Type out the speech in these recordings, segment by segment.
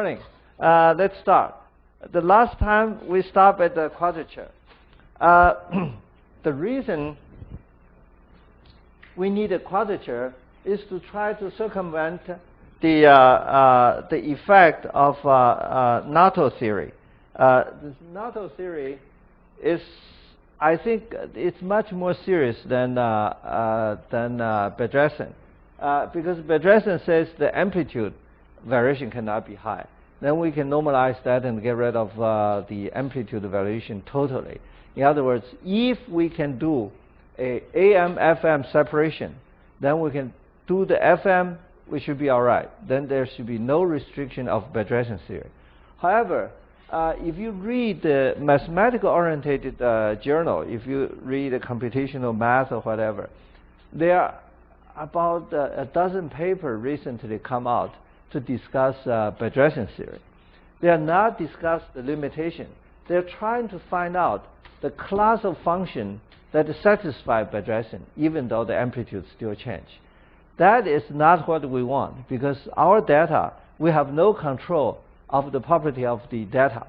Morning. Let's start. The last time we stopped at the quadrature. The reason we need a quadrature is to try to circumvent the effect of Nato theory. This Nato theory is, I think, it's much more serious than Bedresin, because Bedresin says the amplitude variation cannot be high. Then we can normalize that and get rid of the amplitude variation totally. In other words, if we can do a AM-FM separation, then we can do the FM, we should be all right. Then there should be no restriction of Bedresin theory. However, if you read the mathematical-oriented journal, if you read a computational math or whatever, there are about a dozen papers recently come out to discuss Bedresin theory. They are not discuss the limitation. They're trying to find out the class of function that satisfy Bedresin, even though the amplitude still change. That is not what we want, because our data, we have no control of the property of the data.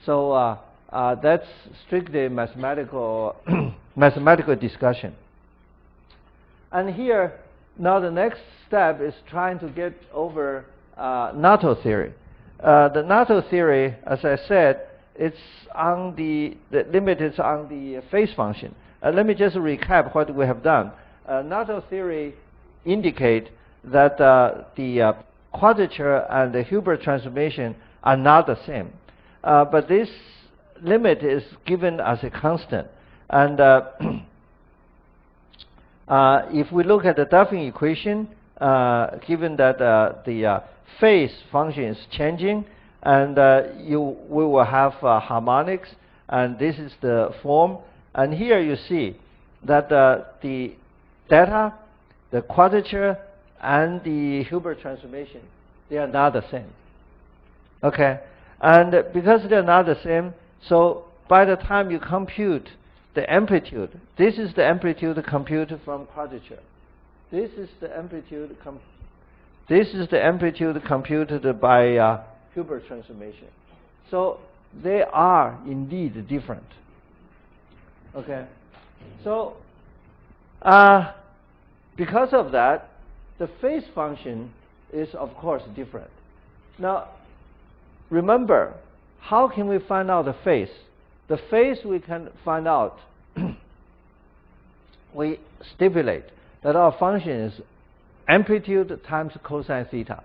So that's strictly mathematical mathematical discussion. And here, now the next step is trying to get over Nato theory. The Nato theory, as I said, it's on the limit is on the phase function. Let me just recap what we have done. Nato theory indicate that the quadrature and the Hilbert transformation are not the same. But this limit is given as a constant. And if we look at the Duffin equation, given that the phase function is changing, and we will have harmonics, and this is the form. And here you see that the data, the quadrature, and the Hilbert transformation, they are not the same. Okay, and because they're not the same, so by the time you compute the amplitude, this is the amplitude computed from quadrature. This is the amplitude. This is the amplitude computed by Hilbert transformation. So they are indeed different. Okay, so because of that, the phase function is of course different. Now, remember, how can we find out the phase? The phase we can find out. We stipulate that our function is amplitude times cosine theta.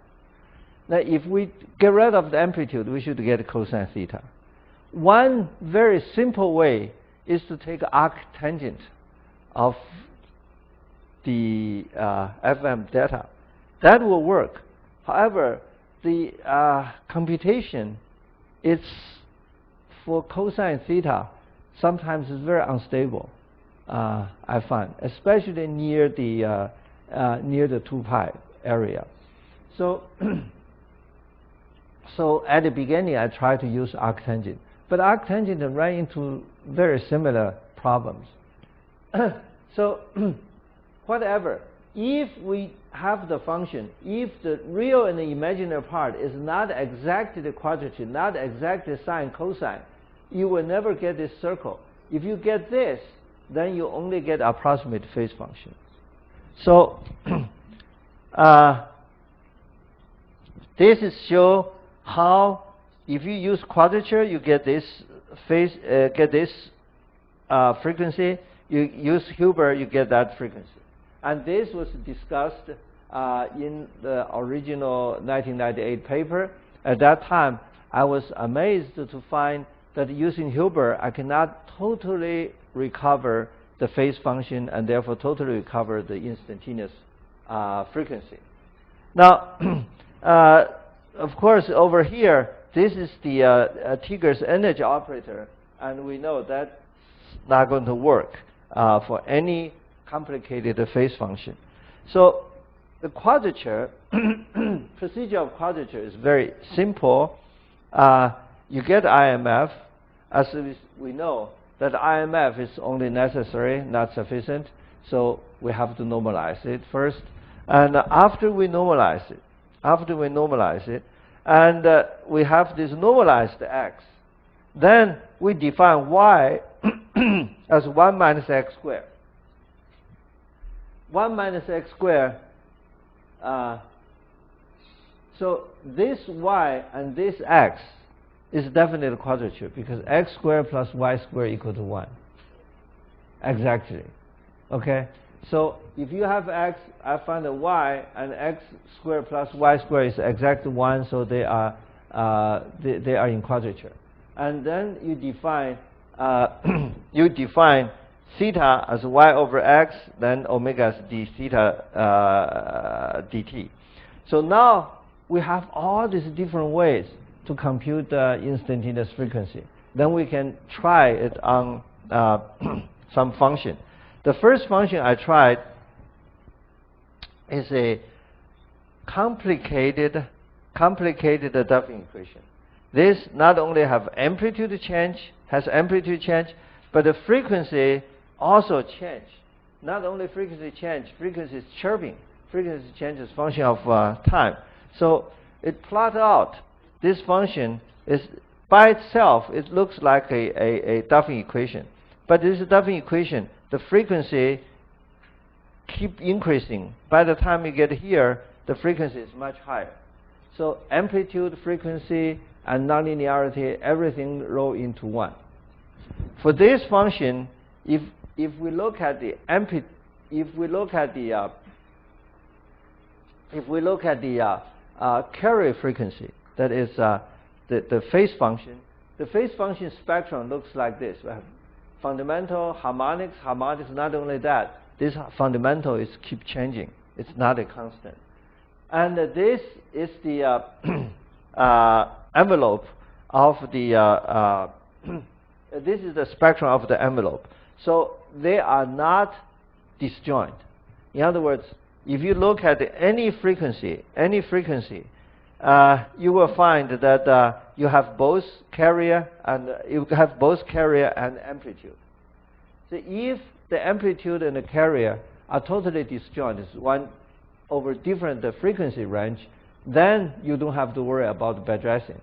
Now, if we get rid of the amplitude, we should get cosine theta. One very simple way is to take arctangent of the FM data. That will work. However, the computation, it's for cosine theta, sometimes is very unstable. I find, especially near the 2 pi area. So, so at the beginning, I tried to use arctangent, but arctangent ran into very similar problems. So, whatever, if we have the function, if the real and the imaginary part is not exactly the quadrature, not exactly sine cosine, you will never get this circle. If you get this, then you only get approximate phase function. So this is show how if you use quadrature, you get this phase, frequency. You use Hilbert, you get that frequency. And this was discussed in the original 1998 paper. At that time, I was amazed to find that using Hilbert, I cannot totally recover the phase function and therefore totally recover the instantaneous frequency. Now, of course, over here, this is the Tigers energy operator, and we know that's not going to work for any complicated phase function. So the quadrature, procedure of quadrature is very simple. You get IMF, as we know that IMF is only necessary, not sufficient, so we have to normalize it first. And after we normalize it, and we have this normalized x. Then we define y as 1 minus x squared. 1 minus x squared. So this y and this x is definitely a quadrature because x squared plus y squared equal to 1. Exactly. Okay? So if you have x, I find that y and x squared plus y squared is exactly 1, so they are in quadrature. And then you define theta as y over x, then omega as d theta dt. So now we have all these different ways to compute the instantaneous frequency. Then we can try it on some function. The first function I tried is a complicated Duffy equation. This not only has amplitude change, but the frequency also change. Not only frequency change, frequency is chirping. Frequency change is function of time. So it plot out this function is by itself. It looks like a Duffy equation, but this Duffy equation, the frequency keep increasing. By the time you get here, the frequency is much higher. So amplitude, frequency, and nonlinearity, everything roll into one. For this function, if we look at the carrier frequency, that is the phase function. The phase function spectrum looks like this. We have fundamental, harmonics. Harmonics, not only that, this fundamental is keep changing. It's not a constant. And this is the envelope of the this is the spectrum of the envelope. So they are not disjoint. In other words, if you look at any frequency, you will find that you have both carrier and amplitude. So if the amplitude and the carrier are totally disjoint, it's one over different frequency range, then you don't have to worry about Bedressian.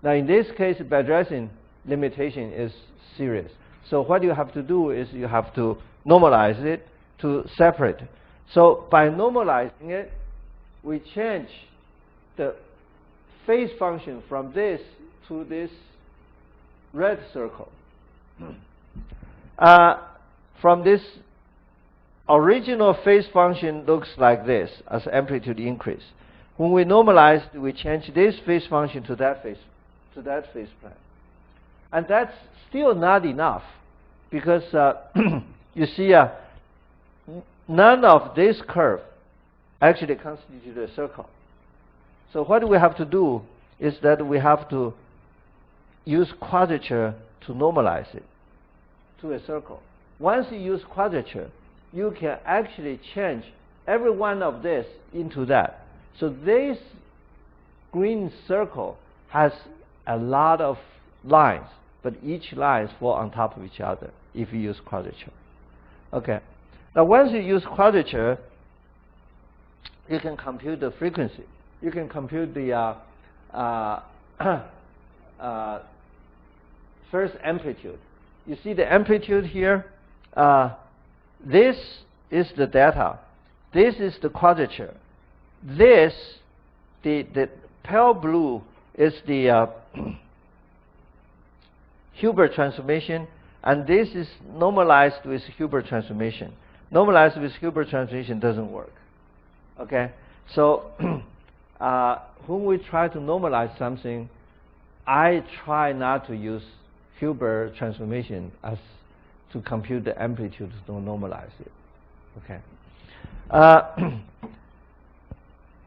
Now in this case, Bedressian limitation is serious. So what you have to do is you have to normalize it to separate. So by normalizing it, we change the phase function from this to this red circle. From this original phase function looks like this as amplitude increase. When we normalize, we change this phase function to that phase plane. And that's still not enough because you see none of this curve actually constitutes a circle. So what we have to do is that we have to use quadrature to normalize it to a circle. Once you use quadrature, you can actually change every one of this into that. So this green circle has a lot of lines, but each line falls on top of each other if you use quadrature. Okay. Now once you use quadrature, you can compute the frequency. You can compute the first amplitude. You see the amplitude here? This is the data. This is the quadrature. This, the pale blue is the Hilbert transformation, and this is normalized with Hilbert transformation. Normalized with Hilbert transformation doesn't work. Okay? So when we try to normalize something, I try not to use Hilbert transformation as to compute the amplitude to normalize it. Okay.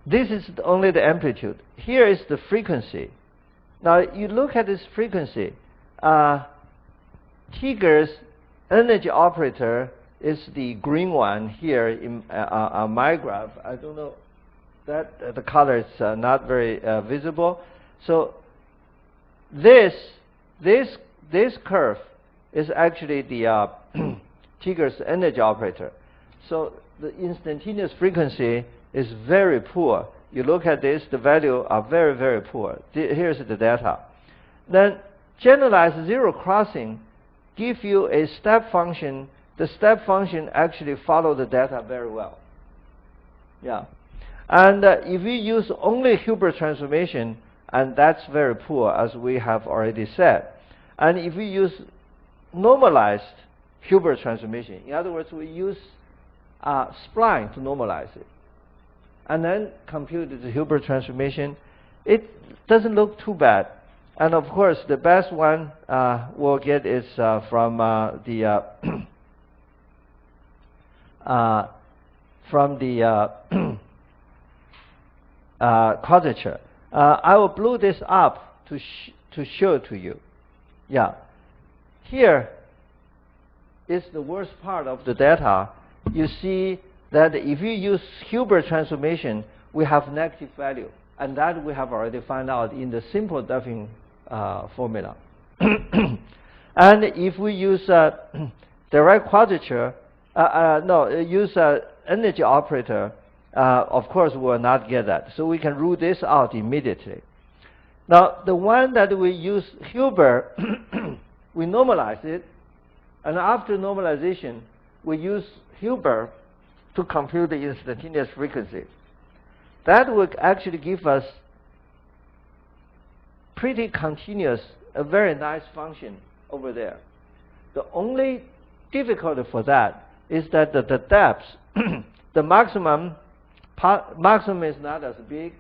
This is only the amplitude. Here is the frequency. Now you look at this frequency. Tigger's energy operator is the green one here in on my graph. I don't know that the color is not very visible. So this curve is actually the Tigger's energy operator. So the instantaneous frequency is very poor you look at this, the value are very, very poor. Here's the data. Then generalized zero crossing give you a step function. The step function actually follow the data very well. Yeah. And if we use only Hilbert transformation, and that's very poor, as we have already said. And if we use normalized Hilbert transformation, in other words, we use spline to normalize it, and then compute the Hilbert transformation, it doesn't look too bad. And of course, the best one we'll get is from the quadrature. I will blow this up to show to you. Yeah, here is the worst part of the data. You see that if you use Hilbert transformation, we have negative value, and that we have already found out in the simple Duffing formula. And if we use direct quadrature, use energy operator, of course we will not get that. So we can rule this out immediately. Now, the one that we use Hilbert, we normalize it, and after normalization, we use Hilbert to compute the instantaneous frequency. That would actually give us pretty continuous, a very nice function over there. The only difficulty for that is that the depth, the maximum is not as big,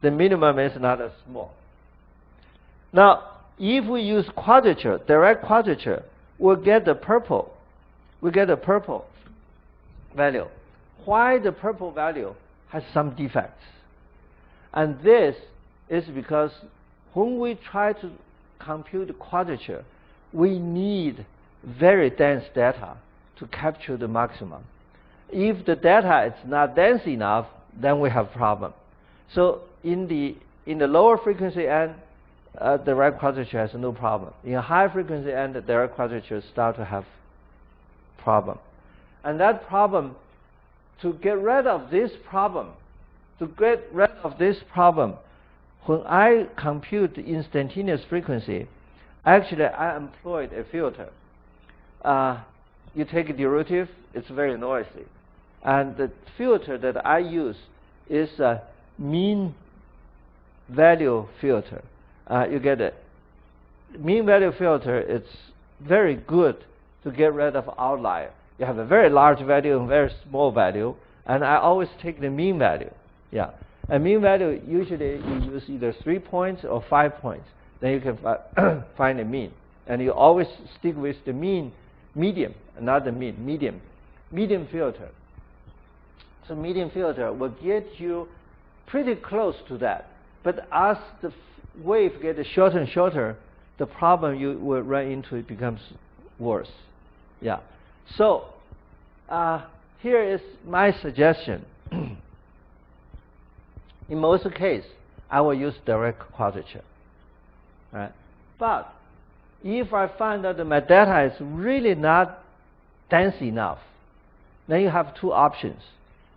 the minimum is not as small. Now, if we use quadrature, direct quadrature, we'll get the purple. We get the purple value. Why the purple value has some defects? And this is because when we try to compute quadrature, we need very dense data to capture the maximum. If the data is not dense enough, then we have problem. So in the lower frequency end, direct quadrature has no problem. In a high frequency end, the direct quadrature start to have problem. And that problem, to get rid of this problem, when I compute the instantaneous frequency, actually I employed a filter. You take a derivative, it's very noisy. And the filter that I use is a mean value filter. You get it. Mean value filter, it's very good to get rid of outlier. You have a very large value and very small value, and I always take the mean value. Yeah. And mean value, usually you use either 3 points or 5 points. Then you can find a mean. And you always stick with the medium, not the mean, medium filter. So medium filter will get you pretty close to that. But as the wave gets shorter and shorter, the problem you will run into becomes worse. Yeah. So here is my suggestion. In most cases, I will use direct quadrature. Right? But if I find that my data is really not dense enough, then you have two options.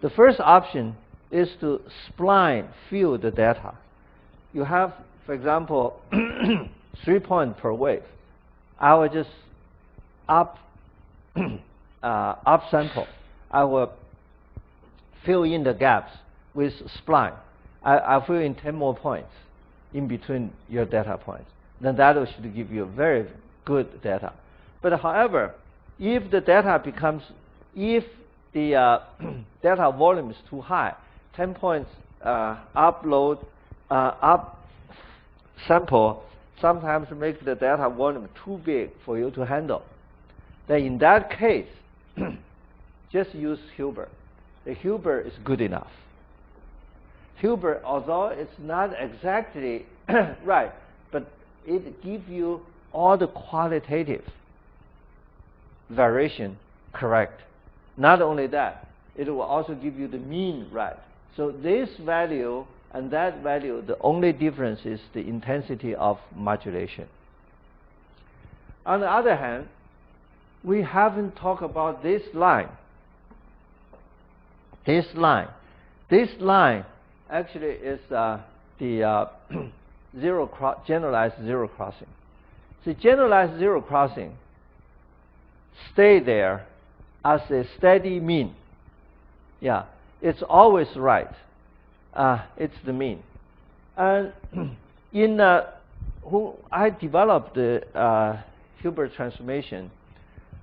The first option is to spline fill the data. You have, for example, 3 points per wave. I will just up sample. I will fill in the gaps with spline. I'll fill in 10 more points in between your data points. Then that should give you very good data. But however, if the data becomes, if the data volume is too high, 10 points up sample sometimes make the data volume too big for you to handle. Then in that case, just use Hilbert. The Hilbert is good enough. Hilbert, although it's not exactly right, but it gives you all the qualitative variation correct. Not only that, it will also give you the mean right. So this value and that value, the only difference is the intensity of modulation. On the other hand, we haven't talked about this line. This line actually is the generalized zero crossing. See, generalized zero crossing stay there as a steady mean. Yeah, it's always right. It's the mean. And in I developed the Hilbert transformation.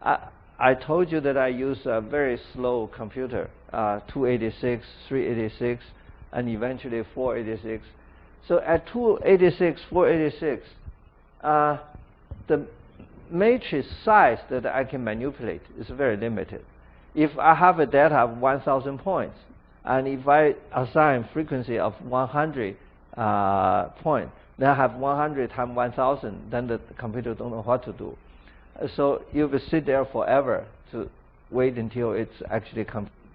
I told you that I use a very slow computer, 286, 386, and eventually 486. So at 286, 486, the matrix size that I can manipulate is very limited. If I have a data of 1,000 points, and if I assign frequency of 100 points, then I have 100 times 1,000, then the computer don't know what to do. So you will sit there forever to wait until it's actually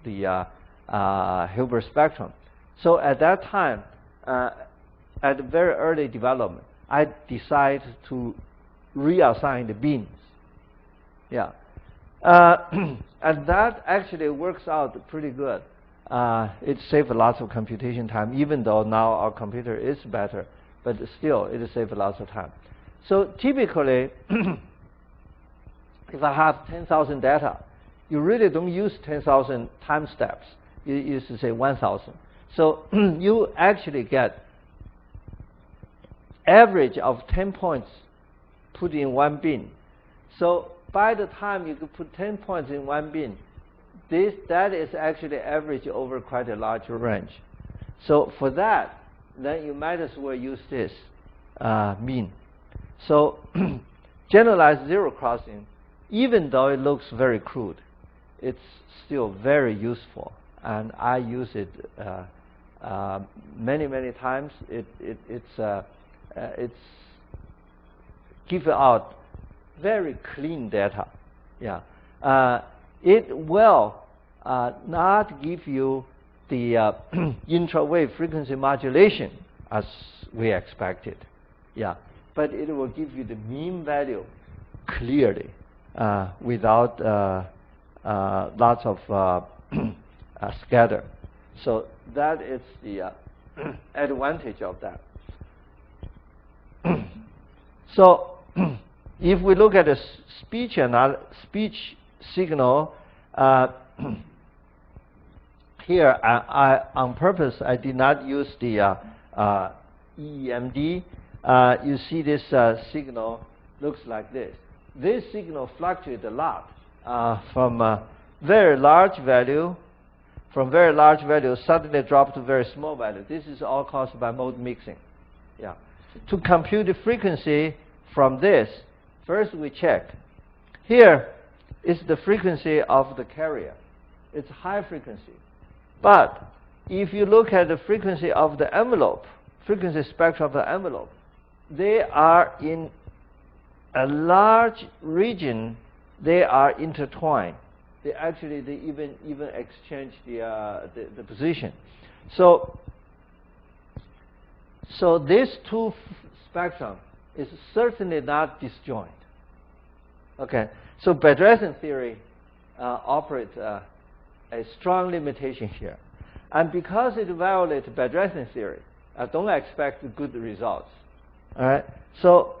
the Hilbert spectrum. So at that time, at the very early development, I decided to reassign the beams. Yeah. And that actually works out pretty good. It saves lots of computation time, even though now our computer is better, but still it saves lots of time. So typically, if I have 10,000 data, you really don't use 10,000 time steps. You used to say 1,000. So you actually get average of 10 points put in one bin. So by the time you could put 10 points in one bin, that is actually average over quite a large range. So for that, then you might as well use this mean. So generalized zero crossing, even though it looks very crude, it's still very useful, and I use it many times. It's give out very clean data. Yeah, it will not give you the intra-wave frequency modulation as we expected. Yeah, but it will give you the mean value clearly without lots of scatter. So that is the advantage of that. So if we look at the speech signal, here I on purpose I did not use the EEMD. You see this signal looks like this. This signal fluctuates a lot from very large value, suddenly drop to very small value. This is all caused by mode mixing. Yeah. To compute the frequency from this, first we check. Here is the frequency of the carrier. It's high frequency. But if you look at the frequency of the envelope, frequency spectrum of the envelope, they are in a large region. They are intertwined. They even exchange the position. So these two spectrum is certainly not disjoint. Okay, so Bedrosian theory operates a strong limitation here, and because it violates Bedrosian theory, don't expect good results. All right, so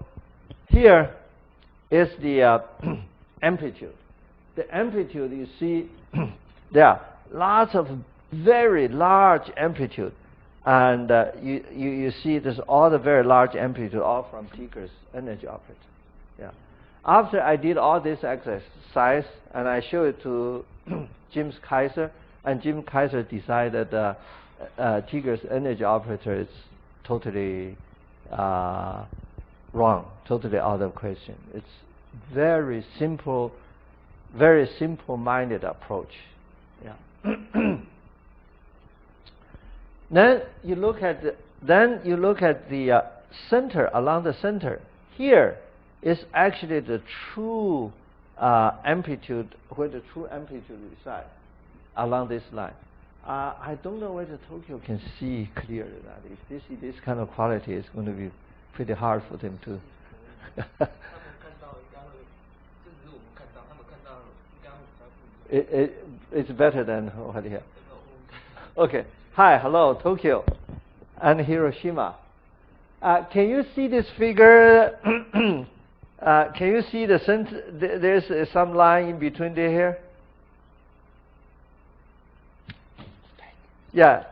here is the amplitude. The amplitude, you see, there are lots of very large amplitude, and you see there's all the very large amplitude, all from Tigger's energy operator. Yeah. After I did all this exercise, and I showed it to Jim Kaiser, and Jim Kaiser decided Tigger's energy operator is totally wrong, totally out of question. It's very simple-minded approach. Yeah. Then you look at the center, along the center. Here is actually the true amplitude, where the true amplitude resides along this line. I don't know whether Tokyo can see clearly that. If they see this kind of quality, it's going to be pretty hard for them to. It's better than what here. Okay. Hi, hello, Tokyo. and Hiroshima. Can you see this figure? Can you see there's some line in between there here? Yeah.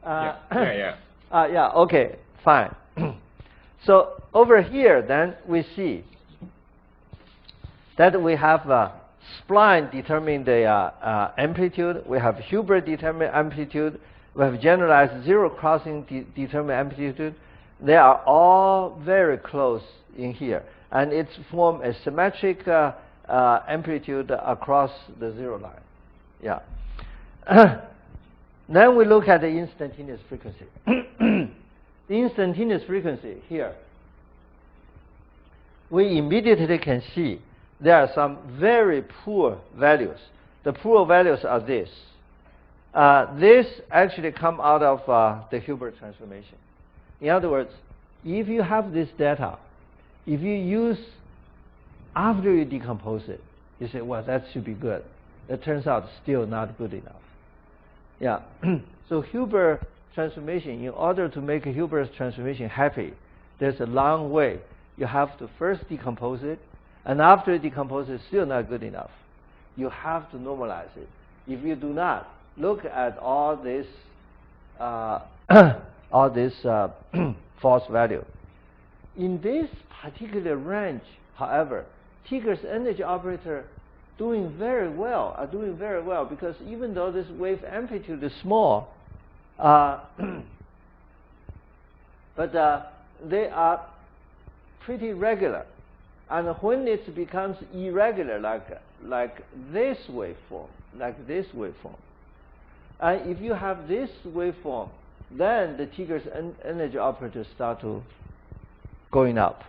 Yeah, okay, fine. So over here, then we see that we have spline determine the amplitude. We have Hilbert determine amplitude. We have generalized zero crossing determine amplitude. They are all very close in here, and it's form a symmetric amplitude across the zero line. Yeah. Then we look at the instantaneous frequency. The instantaneous frequency here, we immediately can see there are some very poor values. The poor values are this. This actually come out of the Hilbert transformation. In other words, if you have this data, if you use, after you decompose it, you say, well, that should be good. It turns out still not good enough. Yeah. So Hilbert transformation, in order to make a Hilbert transformation happy, there's a long way. You have to first decompose it, and after you decompose it, still not good enough. You have to normalize it. If you do not, look at all this false value. In this particular range, however, Tigger's energy operator are doing very well, because even though this wave amplitude is small, but they are pretty regular. And when it becomes irregular, like this waveform, and if you have this waveform, then the Tigger's energy operators start to going up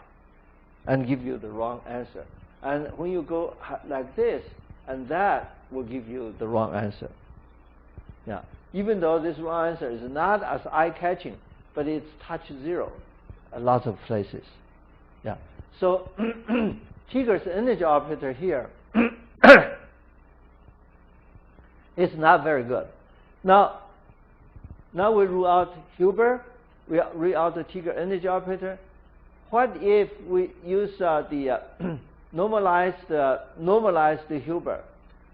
and give you the wrong answer. And when you go like this, and that will give you the wrong answer. Yeah. Even though this wrong answer is not as eye-catching, but it's touch zero a lot of places. Yeah. So Tigger's energy operator here is not very good. Now we rule out Hilbert. We rule out the Tigger energy operator. What if we use the normalized Hilbert?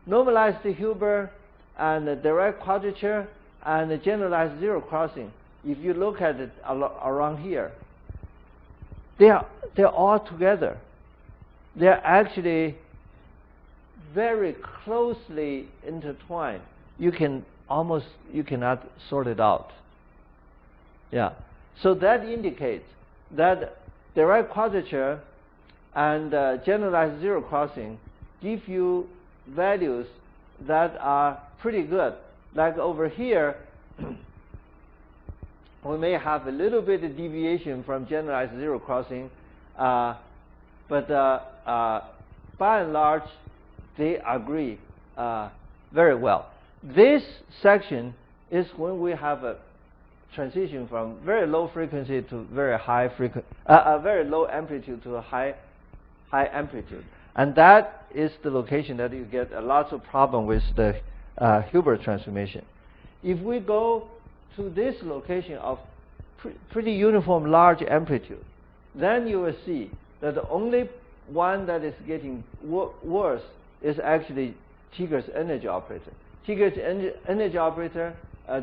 Normalized Hilbert and the direct quadrature and the generalized zero crossing. If you look at it around here, they're all together. They're actually very closely intertwined. You cannot sort it out. Yeah. So that indicates that direct quadrature and generalized zero crossing give you values that are pretty good. Like over here, we may have a little bit of deviation from generalized zero crossing, but by and large, they agree very well. This section is when we have a transition from very low frequency to very high frequency, very low amplitude to a high amplitude, and that is the location that you get a lot of problem with the Hilbert transformation. If we go to this location of pretty uniform large amplitude, then you will see that the only one that is getting worse is actually Tigger's energy operator. Tigger's energy operator,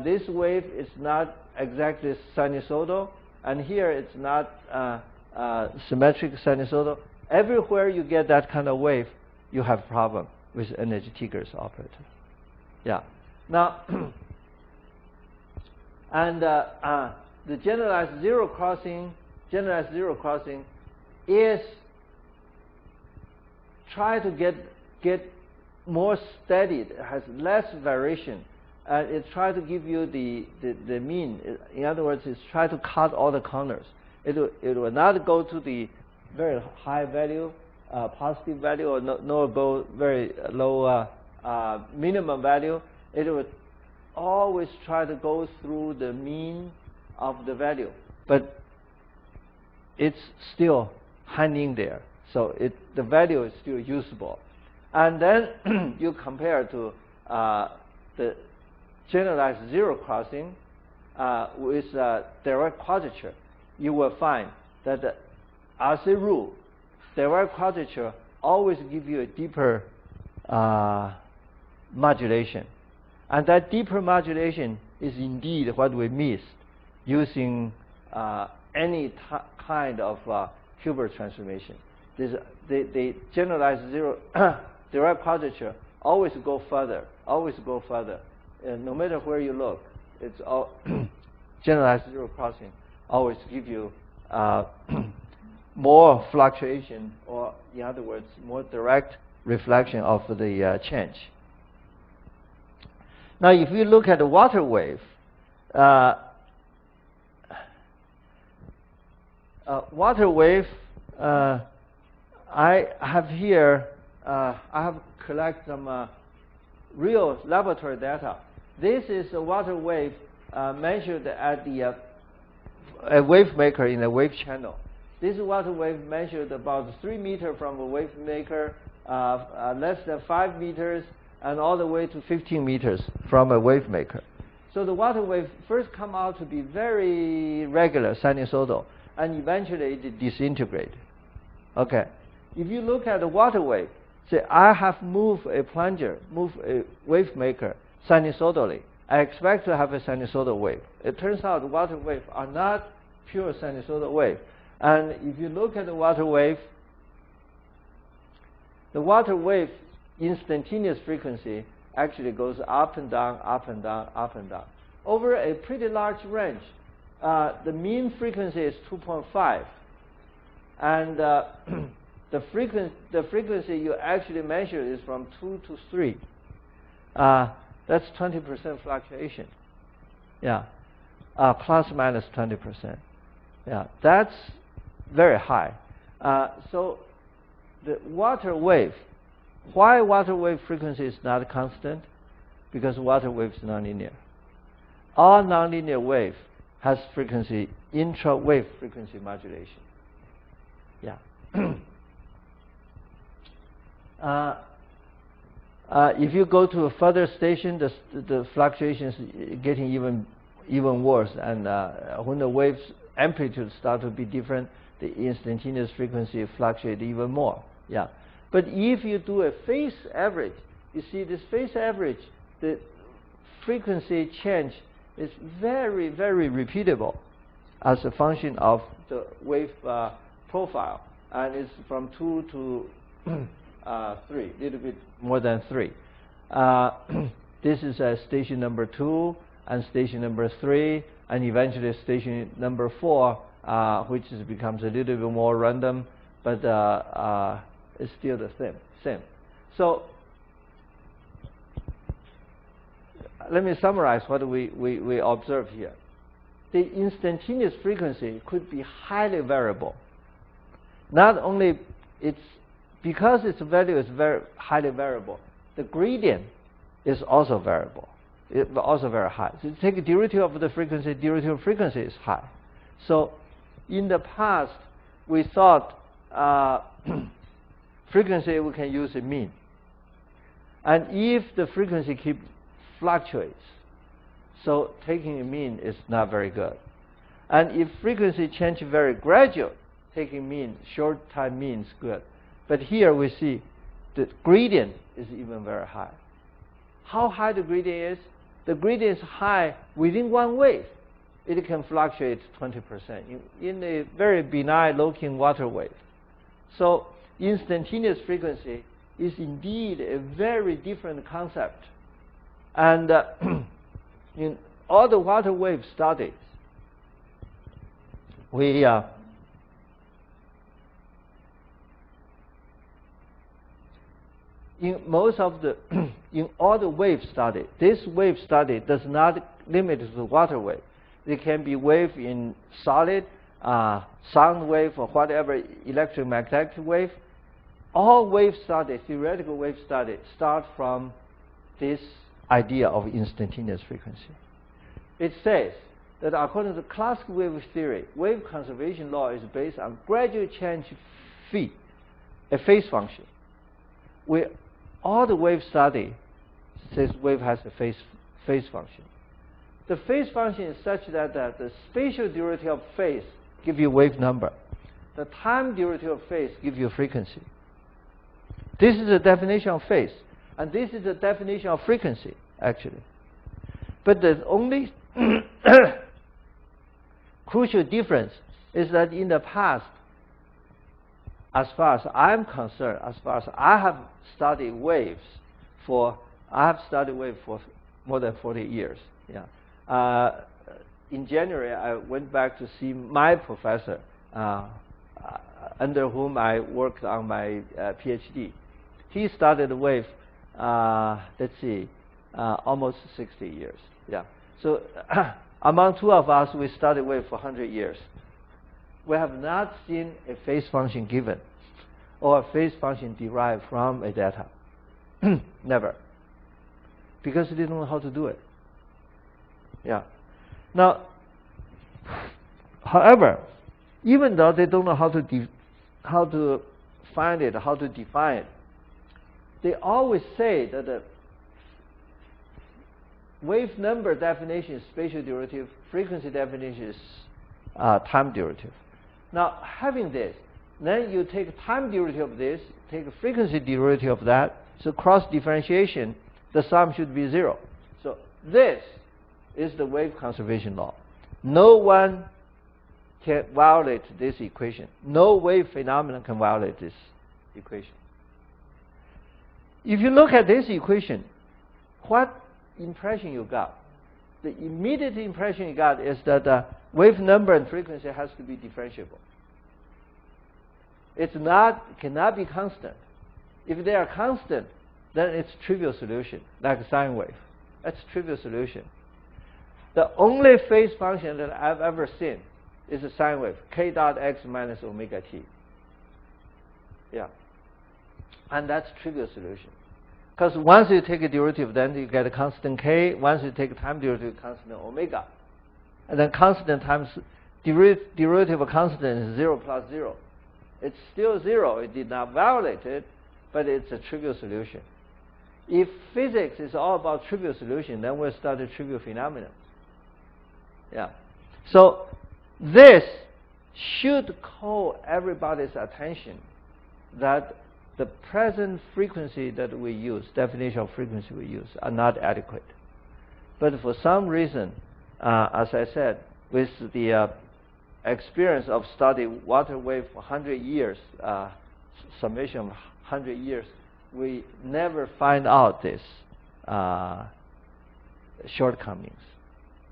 this wave is not exactly sinusoidal, and here it's not symmetric sinusoidal. Everywhere you get that kind of wave, you have problem with energy Tigger's operator. Yeah. Now, and the generalized zero crossing is try to get more steady. It has less variation. It try to give you the mean. In other words, it's try to cut all the corners. It will not go to the very high value, positive value, or no go very low minimum value. It will always try to go through the mean of the value, but it's still hanging there. So the value is still usable. And then you compare to the generalized zero crossing, with direct quadrature, you will find that as a rule, direct quadrature always give you a deeper modulation. And that deeper modulation is indeed what we missed using any kind of Hilbert transformation. The generalized zero direct quadrature always go further, no matter where you look. It's all generalized zero crossing always give you more fluctuation, or in other words, more direct reflection of the change. Now, if you look at the water wave, I have here, I have collected some real laboratory data. This is a water wave measured at the a wave maker in a wave channel. This water wave measured about 3 meters from a wave maker, less than 5 meters, and all the way to 15 meters from a wave maker. So the water wave first come out to be very regular, sinusoidal, and eventually it disintegrates. Okay. If you look at the water wave, say I have moved a plunger, moved a wave maker sinusoidally. I expect to have a sinusoidal wave. It turns out the water waves are not pure sinusoidal wave. And if you look at the water wave instantaneous frequency actually goes up and down, up and down, up and down. Over a pretty large range, the mean frequency is 2.5. And the frequency you actually measure is from 2 to 3. That's 20% fluctuation. Yeah, plus minus 20%. Yeah, that's very high. So the water wave, why water wave frequency is not constant? Because water wave is nonlinear. All nonlinear wave has frequency, intra-wave frequency modulation. Yeah. If you go to a further station, the fluctuations getting even worse, and when the waves amplitude start to be different, the instantaneous frequency fluctuate even more. Yeah, but if you do a phase average, you see this phase average, the frequency change is very, very repeatable as a function of the wave profile, and it's from 2 to 3, a little bit more than 3. This is station number 2 and station number 3, and eventually station number 4, which becomes a little bit more random, but it's still the same. So let me summarize what we observe here. The instantaneous frequency could be highly variable. Not only because its value is very highly variable, the gradient is also variable. It's also very high. So you take the derivative of the frequency, derivative of frequency is high. So in the past, we thought frequency we can use a mean. And if the frequency fluctuates, so taking a mean is not very good. And if frequency change very gradual, taking mean, short time mean is good. But here we see the gradient is even very high. How high the gradient is? The gradient is high within one wave. It can fluctuate 20% in a very benign low-king water wave. So instantaneous frequency is indeed a very different concept. And in all the water wave studies, we in most of the in all the wave study, this wave study does not limit to water wave. It can be wave in solid, sound wave, or whatever electromagnetic wave. All wave study, theoretical wave study, start from this idea of instantaneous frequency. It says that according to classical wave theory, wave conservation law is based on gradual change phi, a phase function. All the wave study says wave has a phase function. the phase function is such that the spatial derivative of phase give you wave number. The time derivative of phase give you frequency. This is the definition of phase, and this is the definition of frequency, actually. But the only crucial difference is that in the past, as far as I'm concerned, as far as I have studied waves for more than 40 years. Yeah. In January, I went back to see my professor, under whom I worked on my PhD. He studied wave, let's see, almost 60 years. Yeah. So among two of us, we studied wave for 100 years. We have not seen a phase function given or a phase function derived from a data. Never. Because we didn't know how to do it. Yeah. Now, however, even though they don't know how to find it, how to define it, they always say that the wave number definition is spatial derivative, frequency definition is time derivative. Now, having this, then you take time derivative of this, take a frequency derivative of that, so cross differentiation, the sum should be 0. So this is the wave conservation law. No one can violate this equation. No wave phenomenon can violate this equation. If you look at this equation, what impression you got? The immediate impression you got is that the wave number and frequency has to be differentiable. Cannot be constant. If they are constant, then it's trivial solution, like a sine wave. That's trivial solution. The only phase function that I've ever seen is a sine wave, k dot x minus omega t. Yeah. And that's trivial solution. Because once you take a derivative, then you get a constant k. Once you take a time derivative, constant omega. And then constant times derivative of constant is 0 plus 0. It's still 0. It did not violate it, but it's a trivial solution. If physics is all about trivial solution, then we'll start a trivial phenomenon. Yeah. So this should call everybody's attention that the present frequency that we use, definition of frequency we use, are not adequate. But for some reason, as I said, with the experience of studying water wave for 100 years, summation of 100 years, we never find out this shortcomings.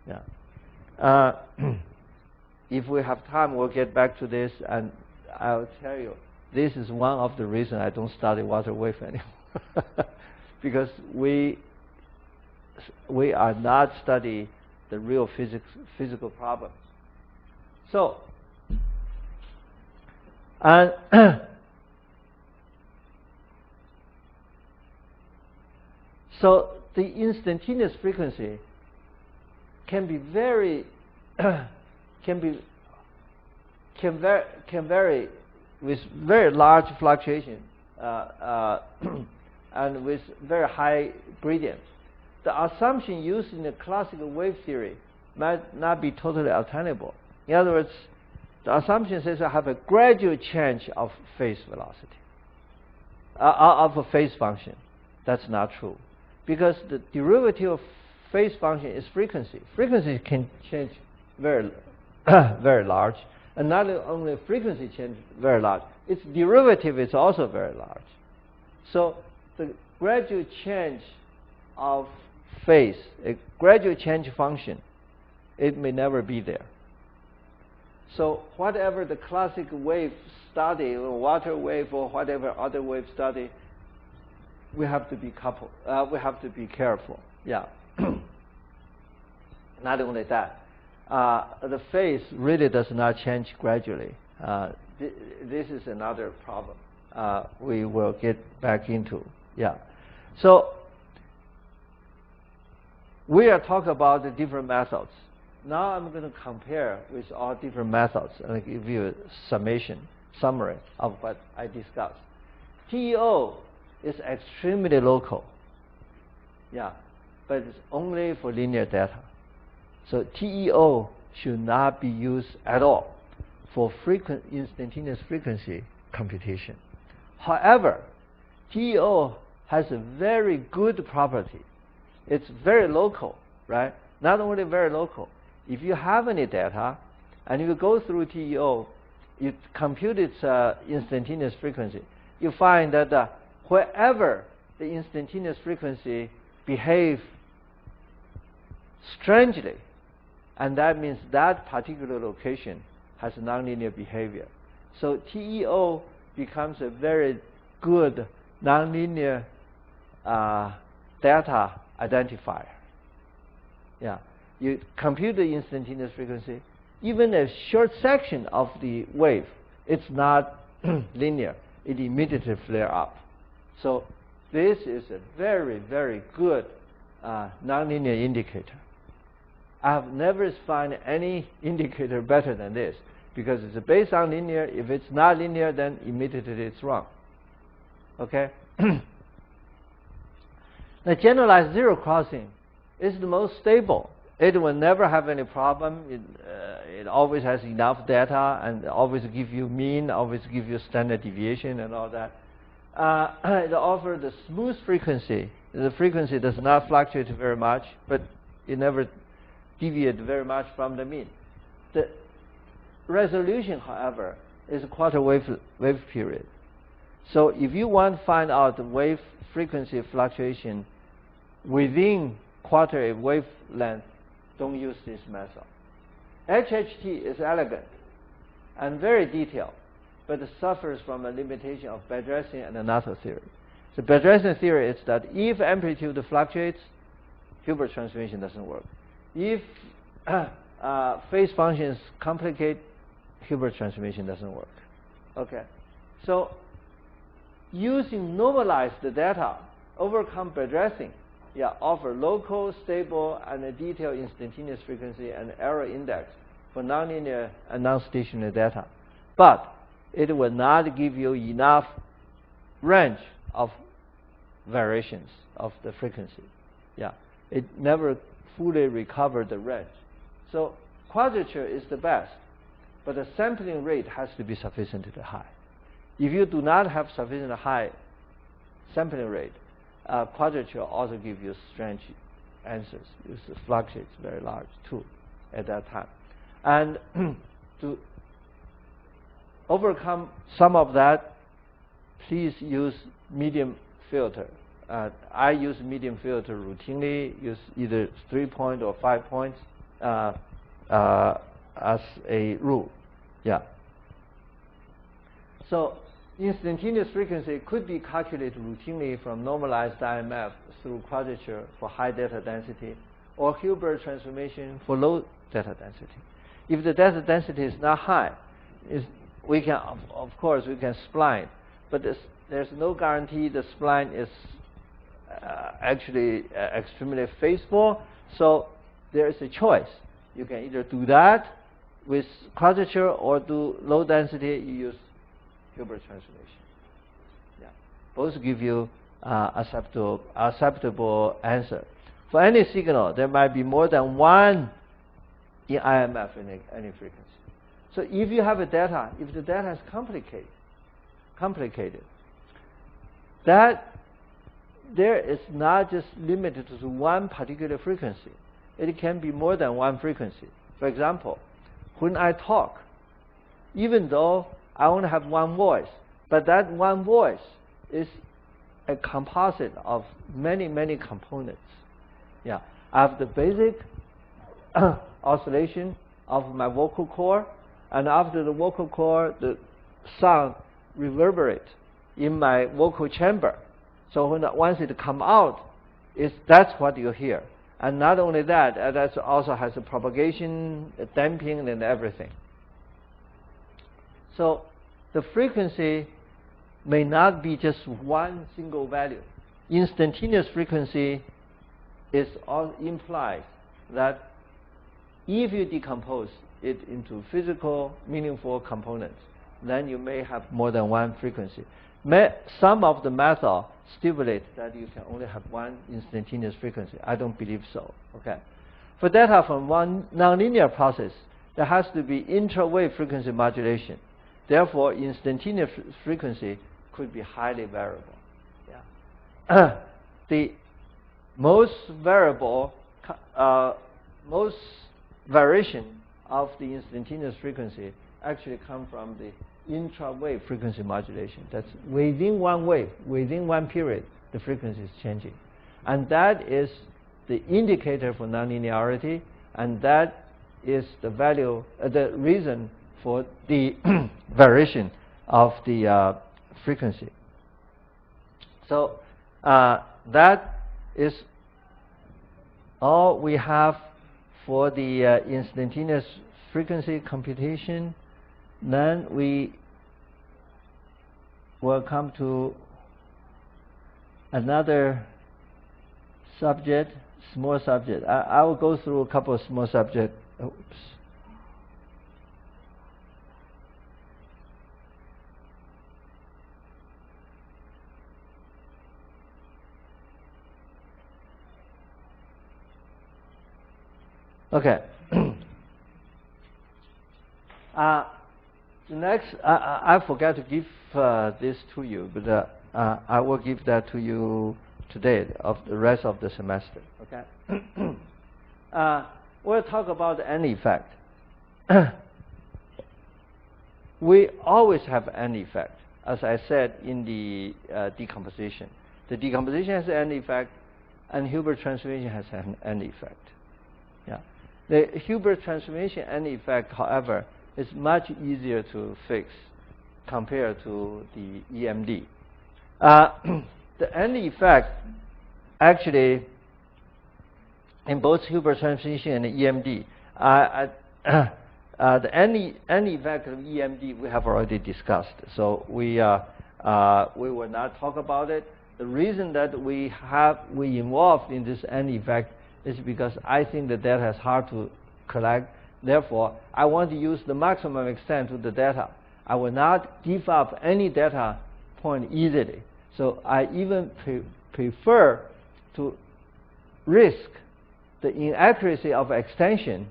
Yeah. If we have time, we'll get back to this, and I'll tell you, this is one of the reasons I don't study water wave anymore. Because we are not studying the real physical problems. So, and so the instantaneous frequency can be very can vary with very large fluctuation and with very high gradients. The assumption used in the classical wave theory might not be totally attainable. In other words, the assumption says I have a gradual change of phase velocity, of a phase function. That's not true, because the derivative of phase function is frequency. Frequency can change very, very large, and not only frequency change very large, its derivative is also very large. So the gradual change of phase, a gradual change function, it may never be there. So whatever the classic wave study, or water wave, or whatever other wave study, we have to be we have to be careful. Yeah. Not only that, the phase really does not change gradually. This is another problem we will get back into. Yeah. So we are talking about the different methods. Now I'm going to compare with all different methods and give you a summary of what I discussed. TEO is extremely local. Yeah, but it's only for linear data. So TEO should not be used at all for instantaneous frequency computation. However, TEO has a very good property. It's very local, right? Not only very local. If you have any data and you go through TEO, you compute its instantaneous frequency, you find that wherever the instantaneous frequency behaves strangely, and that means that particular location has nonlinear behavior. So TEO becomes a very good nonlinear data identifier. Yeah, you compute the instantaneous frequency, even a short section of the wave, it's not linear. It immediately flare up. So this is a very, very good nonlinear indicator. I have never found any indicator better than this, because it's based on linear. If it's not linear, then immediately it's wrong. Okay? The generalized zero crossing is the most stable. It will never have any problem. It always has enough data and always give you mean, always give you standard deviation and all that. It offers the smooth frequency. The frequency does not fluctuate very much, but it never deviates very much from the mean. The resolution, however, is a quarter wave period. So if you want to find out the wave frequency fluctuation within quarter wavelength, don't use this method. HHT is elegant and very detailed, but it suffers from a limitation of Bedressian and Nato theory. The Bedressian theory is that if amplitude fluctuates, Hilbert transformation doesn't work. If phase functions complicate, Hilbert transformation doesn't work. Okay, so using normalized data, overcome Bedressian, offer local, stable, and a detailed instantaneous frequency and error index for nonlinear and non-stationary data. But it will not give you enough range of variations of the frequency. It never fully recovered the range. So quadrature is the best, but the sampling rate has to be sufficiently high. If you do not have sufficient high sampling rate, quadrature also gives you strange answers. It fluctuates very large too at that time. And to overcome some of that, please use medium filter. I use medium filter routinely, use either 3-point or 5 points as a rule. So instantaneous frequency could be calculated routinely from normalized IMF through quadrature for high data density, or Hilbert transformation for low data density. If the data density is not high, we can, of course, we can spline, but there's no guarantee the spline is actually extremely faithful. So there is a choice. You can either do that with quadrature or do low density. You use Hilbert transformation. Both give you acceptable answer. For any signal, there might be more than one in IMF in any frequency. So if you have a data, if the data is complicated, that there is not just limited to one particular frequency. It can be more than one frequency. For example, when I talk, even though I only have one voice, but that one voice is a composite of many, many components. I have the basic oscillation of my vocal cord, and after the vocal cord, the sound reverberates in my vocal chamber. So once it comes out, that's what you hear. And not only that, that also has a propagation, a damping, and everything. So the frequency may not be just one single value. Instantaneous frequency implies that if you decompose it into physical, meaningful components, then you may have more than one frequency. Some of the methods stipulate that you can only have one instantaneous frequency. I don't believe so. Okay, For data from one nonlinear process, there has to be intra-wave frequency modulation. Therefore, instantaneous frequency could be highly variable. Yeah. The most variation of the instantaneous frequency actually come from the intra-wave frequency modulation. That's within one wave, within one period, the frequency is changing. And that is the indicator for nonlinearity, and that is the value, the reason for the variation of the frequency. So that is all we have for the instantaneous frequency computation. Then we will come to another subject, small subject. I will go through a couple of small subjects. Oops. Okay. The next, I forgot to give this to you, but I will give that to you today of the rest of the semester. Okay. We'll talk about the N effect. We always have N effect, as I said in the decomposition. The decomposition has an N effect, and Hilbert transformation has an N effect. Yeah. The Hilbert transformation N effect, however, is much easier to fix compared to the EMD. The N effect actually in both Hilbert transformation and the EMD, the N effect of EMD we have already discussed, so we will not talk about it. The reason that we involved in this N effect is because I think the data is hard to collect. Therefore, I want to use the maximum extent to the data. I will not give up any data point easily. So I even prefer to risk the inaccuracy of extension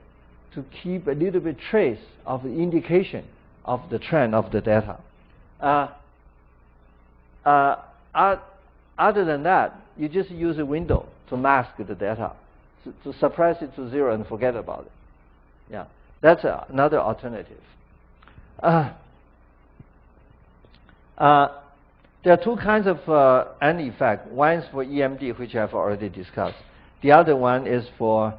to keep a little bit trace of the indication of the trend of the data. Other than that, you just use a window to mask the data, to suppress it to 0 and forget about it. Yeah, that's another alternative. There are two kinds of N effect. One is for EMD, which I've already discussed. The other one is for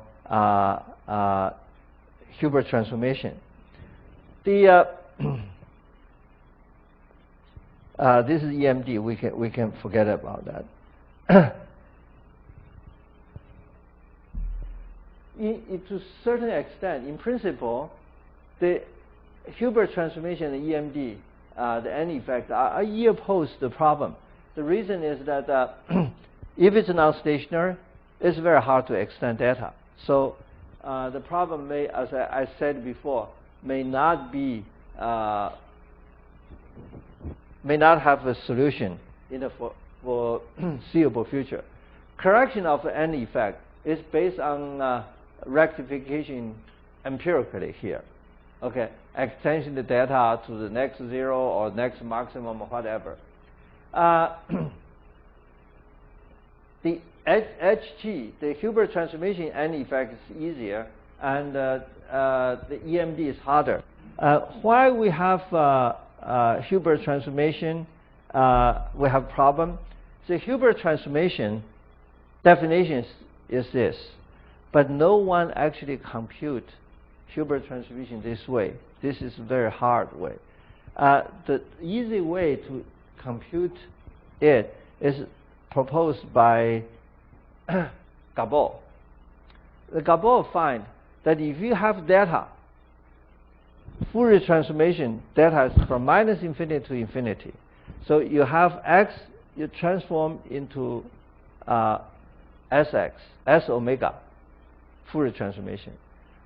Hilbert transformation. The this is EMD. We can forget about that. To a certain extent, in principle, the Hilbert transformation and EMD, the N effect, are opposed the problem. The reason is that if it's non-stationary, it's very hard to extend data. So the problem may, as I said before, may not have a solution in the foreseeable future. Correction of the N effect is based on rectification empirically here. Okay, extending the data to the next 0 or next maximum or whatever. The HT, the Hilbert transformation N effect is easier, and the EMD is harder. Why we have Hilbert transformation, we have problem. The Hilbert transformation definition is this, but no one actually compute Hilbert transformation this way. This is a very hard way. The easy way to compute it is proposed by Gabor. The Gabor find that if you have data, Fourier transformation data is from -infinity to infinity. So you have x, you transform into Sx, S omega, Fourier transformation.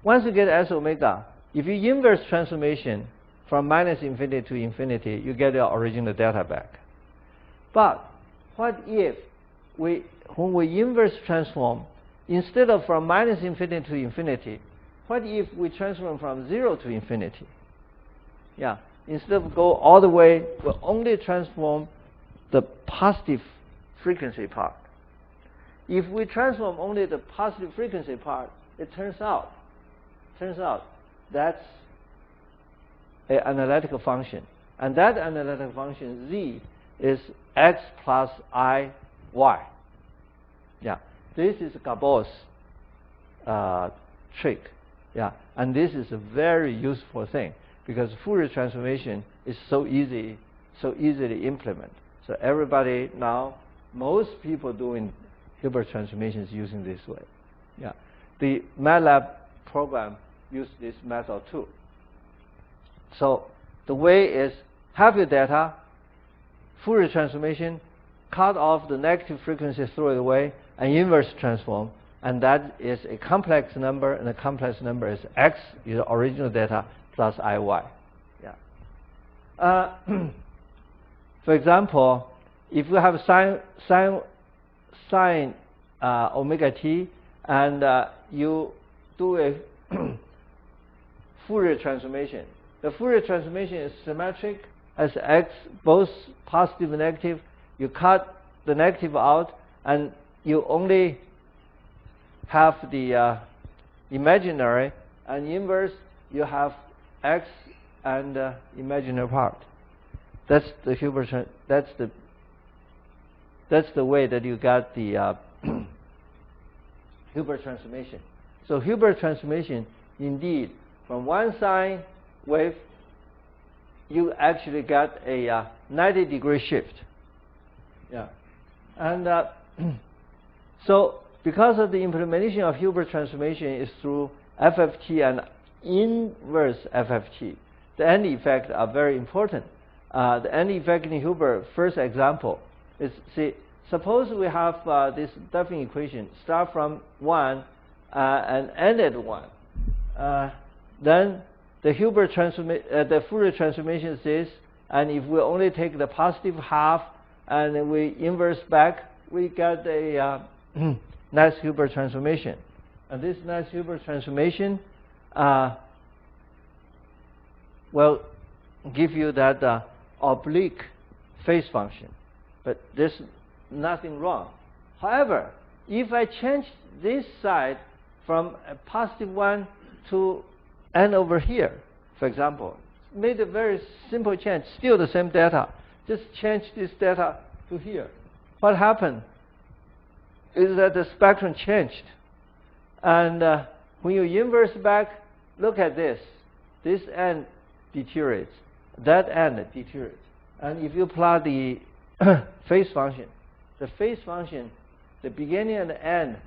Once you get S omega, if you inverse transformation from -infinity to infinity, you get your original data back. But what if when we inverse transform instead of from minus infinity to infinity, what if we transform from 0 to infinity? Yeah, instead of go all the way, we'll only transform the positive frequency part. If we transform only the positive frequency part, it turns out that's an analytical function. And that analytical function, z, is x plus I, y. Yeah, this is Gabor's trick. Yeah, and this is a very useful thing because Fourier transformation is so easily implemented. So everybody now, most people doing Hilbert transformations using this way. Yeah, the MATLAB program use this method too. So the way is have your data, Fourier transformation, cut off the negative frequency, throw it away, and inverse transform, and that is a complex number, and the complex number is x, your original data, plus iy. Yeah. For example, if you have sine omega t, and you do a Fourier transformation. The Fourier transformation is symmetric, as x both positive and negative. You cut the negative out, and you only have the imaginary, and inverse you have x and imaginary part. That's the Hilbert. That's the way that you got the Hilbert transformation. So Hilbert transformation, indeed, from one sine wave, you actually got a 90-degree shift. Yeah, and so because of the implementation of Hilbert transformation is through FFT and inverse FFT, the end effects are very important. The end effect in Hilbert, first example is, see, suppose we have this Duffy equation start from 1 and end at 1. Then the Hilbert the Fourier transformation is this, and if we only take the positive half and we inverse back, we get a nice Hilbert transformation. And this nice Hilbert transformation will give you that oblique phase function. But there's nothing wrong. However, if I change this side from a positive 1 to n over here, for example, made a very simple change, still the same data, just change this data to here. What happened is that the spectrum changed. And when you inverse back, look at this. This end deteriorates. That end deteriorates. And if you plot the phase function, the phase function, the beginning and the end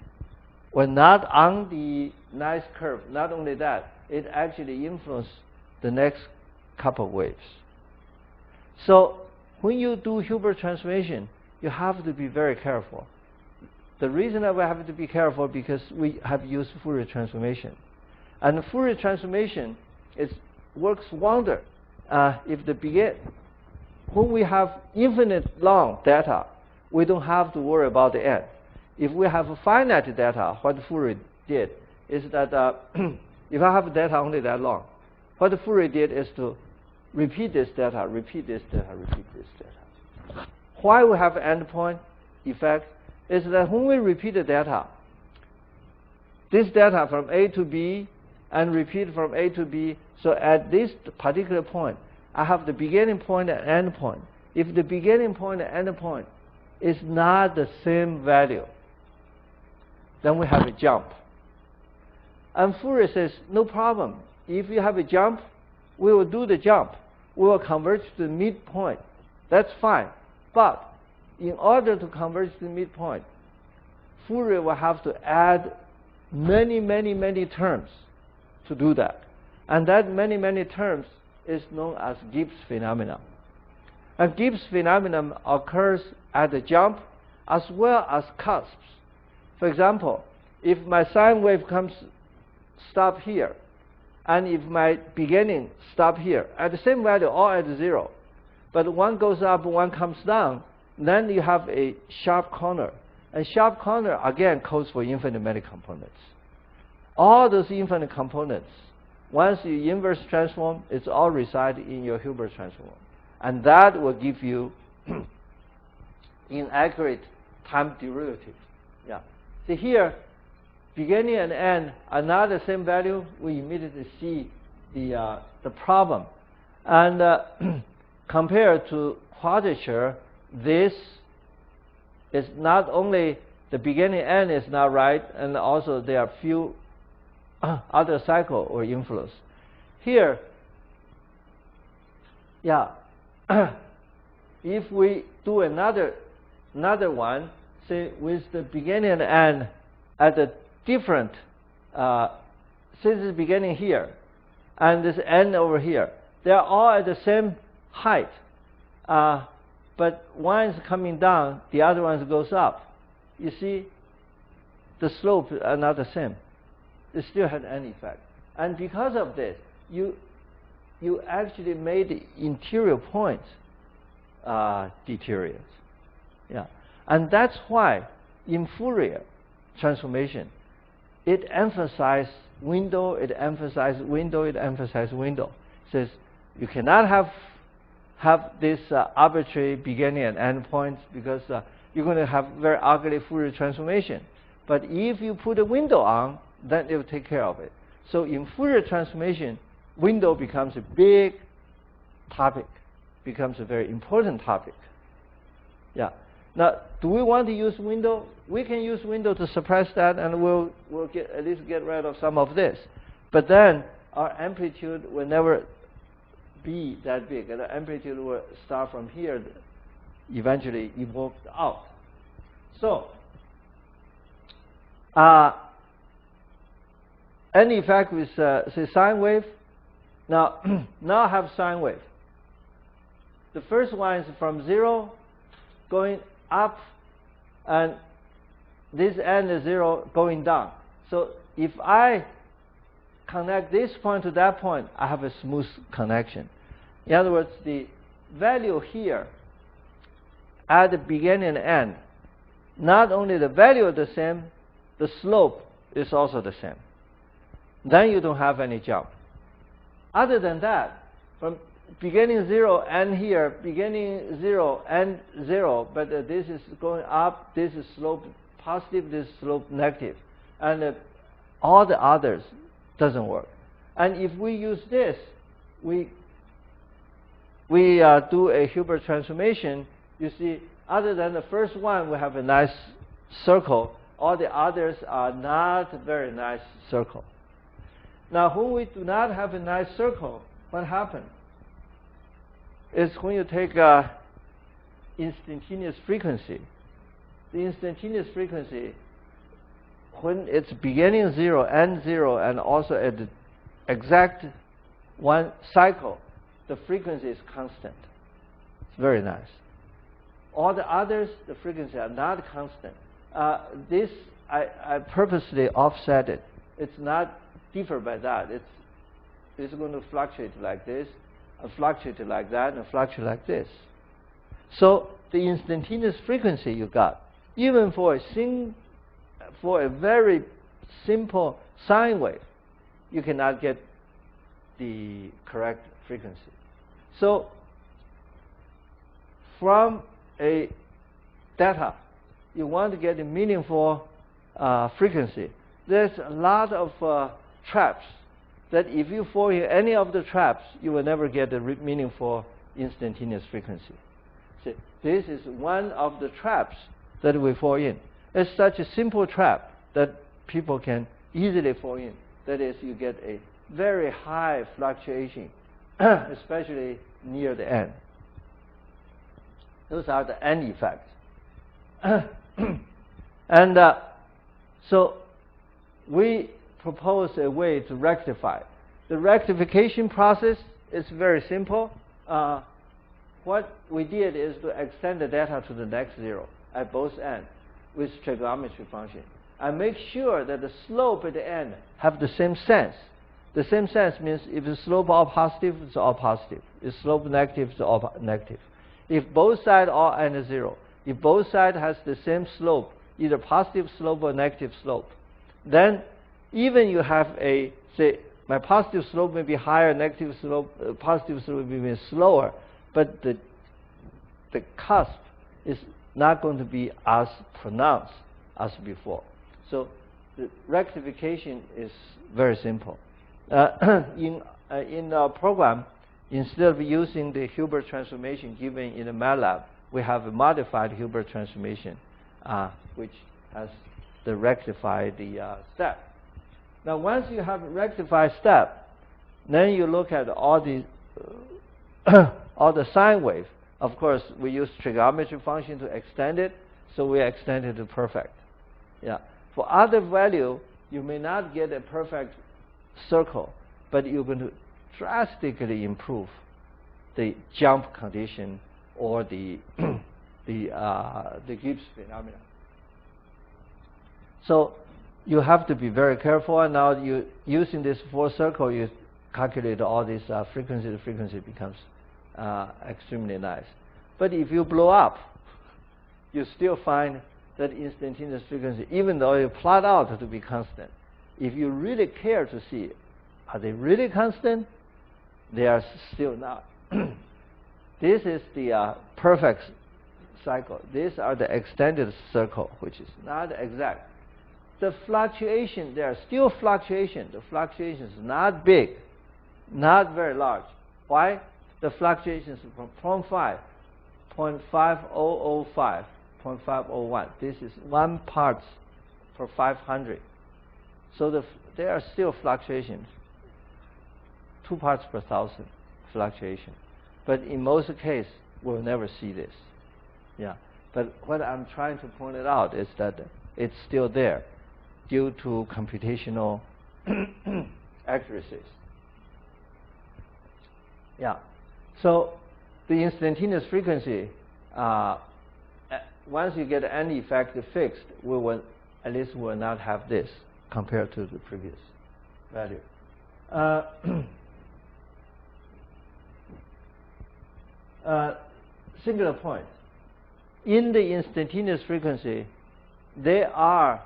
were not on the nice curve. Not only that, it actually influenced the next couple of waves. So when you do Hilbert transformation, you have to be very careful. The reason that we have to be careful because we have used Fourier transformation. And Fourier transformation works wonder. When we have infinite long data, we don't have to worry about the end. If we have finite data, what Fourier did is that if I have data only that long, what Fourier did is to repeat this data, repeat this data, repeat this data. Why we have endpoint effect is that when we repeat the data, this data from A to B and repeat from A to B, so at this particular point, I have the beginning point and end point. If the beginning point and end point is not the same value, then we have a jump. And Fourier says, no problem. If you have a jump, we will do the jump. We will converge to the midpoint. That's fine. But in order to converge to the midpoint, Fourier will have to add many, many, many terms to do that. And that many, many terms is known as Gibbs phenomenon. And Gibbs phenomenon occurs at the jump as well as cusps. For example, if my sine wave stop here, and if my beginning stop here, at the same value, all at 0, but one goes up, one comes down, then you have a sharp corner. And sharp corner, again, codes for infinite many components. All those infinite components, once you inverse transform, it's all reside in your Hilbert transform. And that will give you inaccurate time derivative. Yeah. See here, beginning and end are not the same value. We immediately see the problem. And compared to quadrature, this is not only the beginning and end is not right, and also there are few other cycle or influence. Here, yeah, if we do another one, say with the beginning and end at a different, since it's beginning here, and this end over here, they are all at the same height, but one is coming down, the other one goes up. You see, the slope are not the same. It still had an effect, and because of this, you actually made the interior points deteriorate. Yeah, and that's why in Fourier transformation, it emphasizes window, it emphasizes window, it emphasizes window. It says you cannot have this arbitrary beginning and end points because you're going to have very ugly Fourier transformation. But if you put a window on, then it will take care of it. So in Fourier transformation, window becomes a big topic, becomes a very important topic. Yeah. Now, do we want to use window? We can use window to suppress that, and we'll at least get rid of some of this. But then our amplitude will never be that big, and the amplitude will start from here, eventually evoked out. So, any effect with say sine wave. Now, now I have sine wave. The first one is from 0 going up, and this end is 0 going down. So if I connect this point to that point, I have a smooth connection. In other words, the value here at the beginning and end, not only the value is the same, the slope is also the same. Then you don't have any jump. Other than that, from beginning 0 and here, beginning 0 and 0, but this is going up, this is slope positive, this is slope negative, and all the others doesn't work. And if we use this, we do a Hilbert transformation. You see, other than the first one, we have a nice circle. All the others are not very nice circle. Now, when we do not have a nice circle, what happens? Is when you take instantaneous frequency. The instantaneous frequency, when it's beginning 0, end 0, and also at the exact one cycle, the frequency is constant. It's very nice. All the others, the frequency are not constant. This, I purposely offset it. It's not different by that. It's going to fluctuate like this, and fluctuate like that, and fluctuate like this. So the instantaneous frequency you got, even for a very simple sine wave, you cannot get the correct frequency. So from a data, you want to get a meaningful frequency. There's a lot of traps that if you fall in any of the traps, you will never get a meaningful instantaneous frequency. So this is one of the traps that we fall in. It's such a simple trap that people can easily fall in. That is, you get a very high fluctuation, especially near the end. Those are the end effects. And so we propose a way to rectify. The rectification process is very simple. What we did is to extend the data to the next 0 at both ends with trigonometry function, and make sure that the slope at the end have the same sense. The same sense means if the slope all positive, it's all positive. If slope negative, it's all negative. If both sides all end 0, if both sides has the same slope, either positive slope or negative slope. Then even you have a, say, my positive slope may be higher, negative slope, positive slope may be slower, but the cusp is not going to be as pronounced as before. So the rectification is very simple. In our program, instead of using the Hilbert transformation given in the MATLAB, we have a modified Hilbert transformation, which has the rectified step. Now, once you have rectified step, then you look at all the all the sine wave. Of course, we use trigonometry function to extend it, so we extend it to perfect. Yeah. For other value, you may not get a perfect circle, but you're going to drastically improve the jump condition or the Gibbs phenomenon. So you have to be very careful. And now you using this four circle, you calculate all these frequency. The frequency becomes extremely nice. But if you blow up, you still find that instantaneous frequency, even though you plot out to be constant, if you really care to see, are they really constant? They are still not. This is the perfect cycle. These are the extended circle, which is not exact. The fluctuation, there are still fluctuation. The fluctuation is not big, not very large. Why? The fluctuations from 0.5005, 0.501. This is 1 part per 500. So there are still fluctuations, 2 parts per 1,000 fluctuation. But in most cases, we'll never see this. Yeah. But what I'm trying to point it out is that it's still there due to computational accuracies. Yeah. So the instantaneous frequency, once you get any effect fixed, we will at least will not have this compared to the previous value. Singular point. In the instantaneous frequency, there are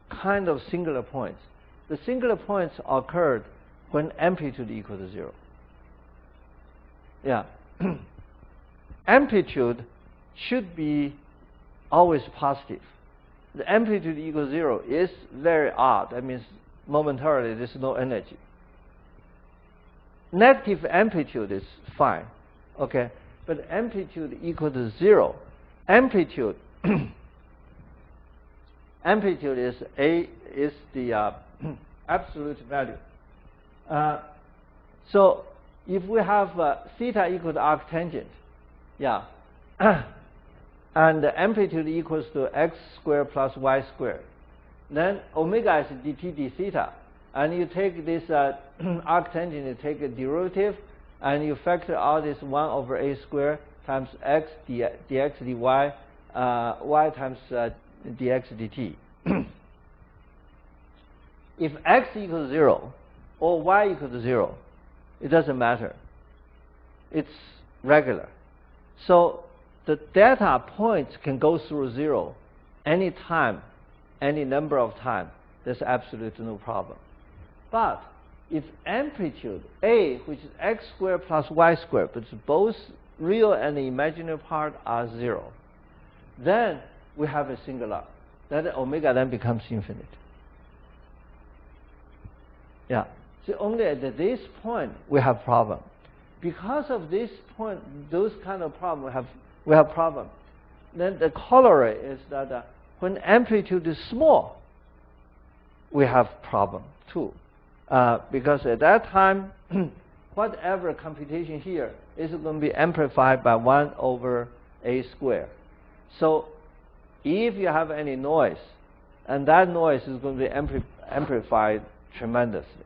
kind of singular points. The singular points occurred when amplitude equal to 0. Yeah. Amplitude should be always positive. The amplitude equals 0 is very odd. That means momentarily there's no energy. Negative amplitude is fine, okay? But amplitude equal to 0. Amplitude amplitude is the absolute value. So if we have theta equal to arctangent, yeah, and the amplitude equals to x squared plus y squared, then omega is dt d theta, and you take this arctangent, you take a derivative, and you factor out this 1 over a squared times x dx dy, y times dx dt. If x equals 0 or y equals 0, it doesn't matter. It's regular. So the data points can go through 0 any time, any number of times. There's absolutely no problem. But if amplitude a, which is x squared plus y squared, but both real and the imaginary part are 0, then we have a singular. Then omega then becomes infinite. Yeah. So only at this point we have problem. Because of this point, those kind of problem we have problem. Then the corollary is that when amplitude is small, we have problem too. Because at that time, whatever computation here is going to be amplified by 1 over a squared. So if you have any noise, and that noise is going to be amplified tremendously.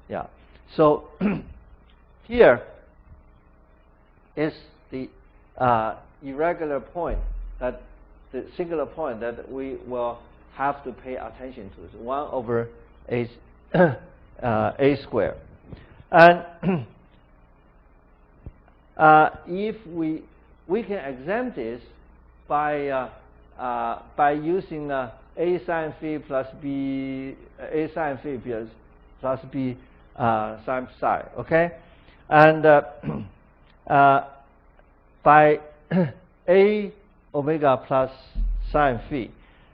Yeah. So here is the irregular point, that the singular point that we will have to pay attention to is 1 over a squared. And if we can exempt this by using A sine phi plus B, A sine phi plus B sine psi, okay? And by A omega plus sine phi.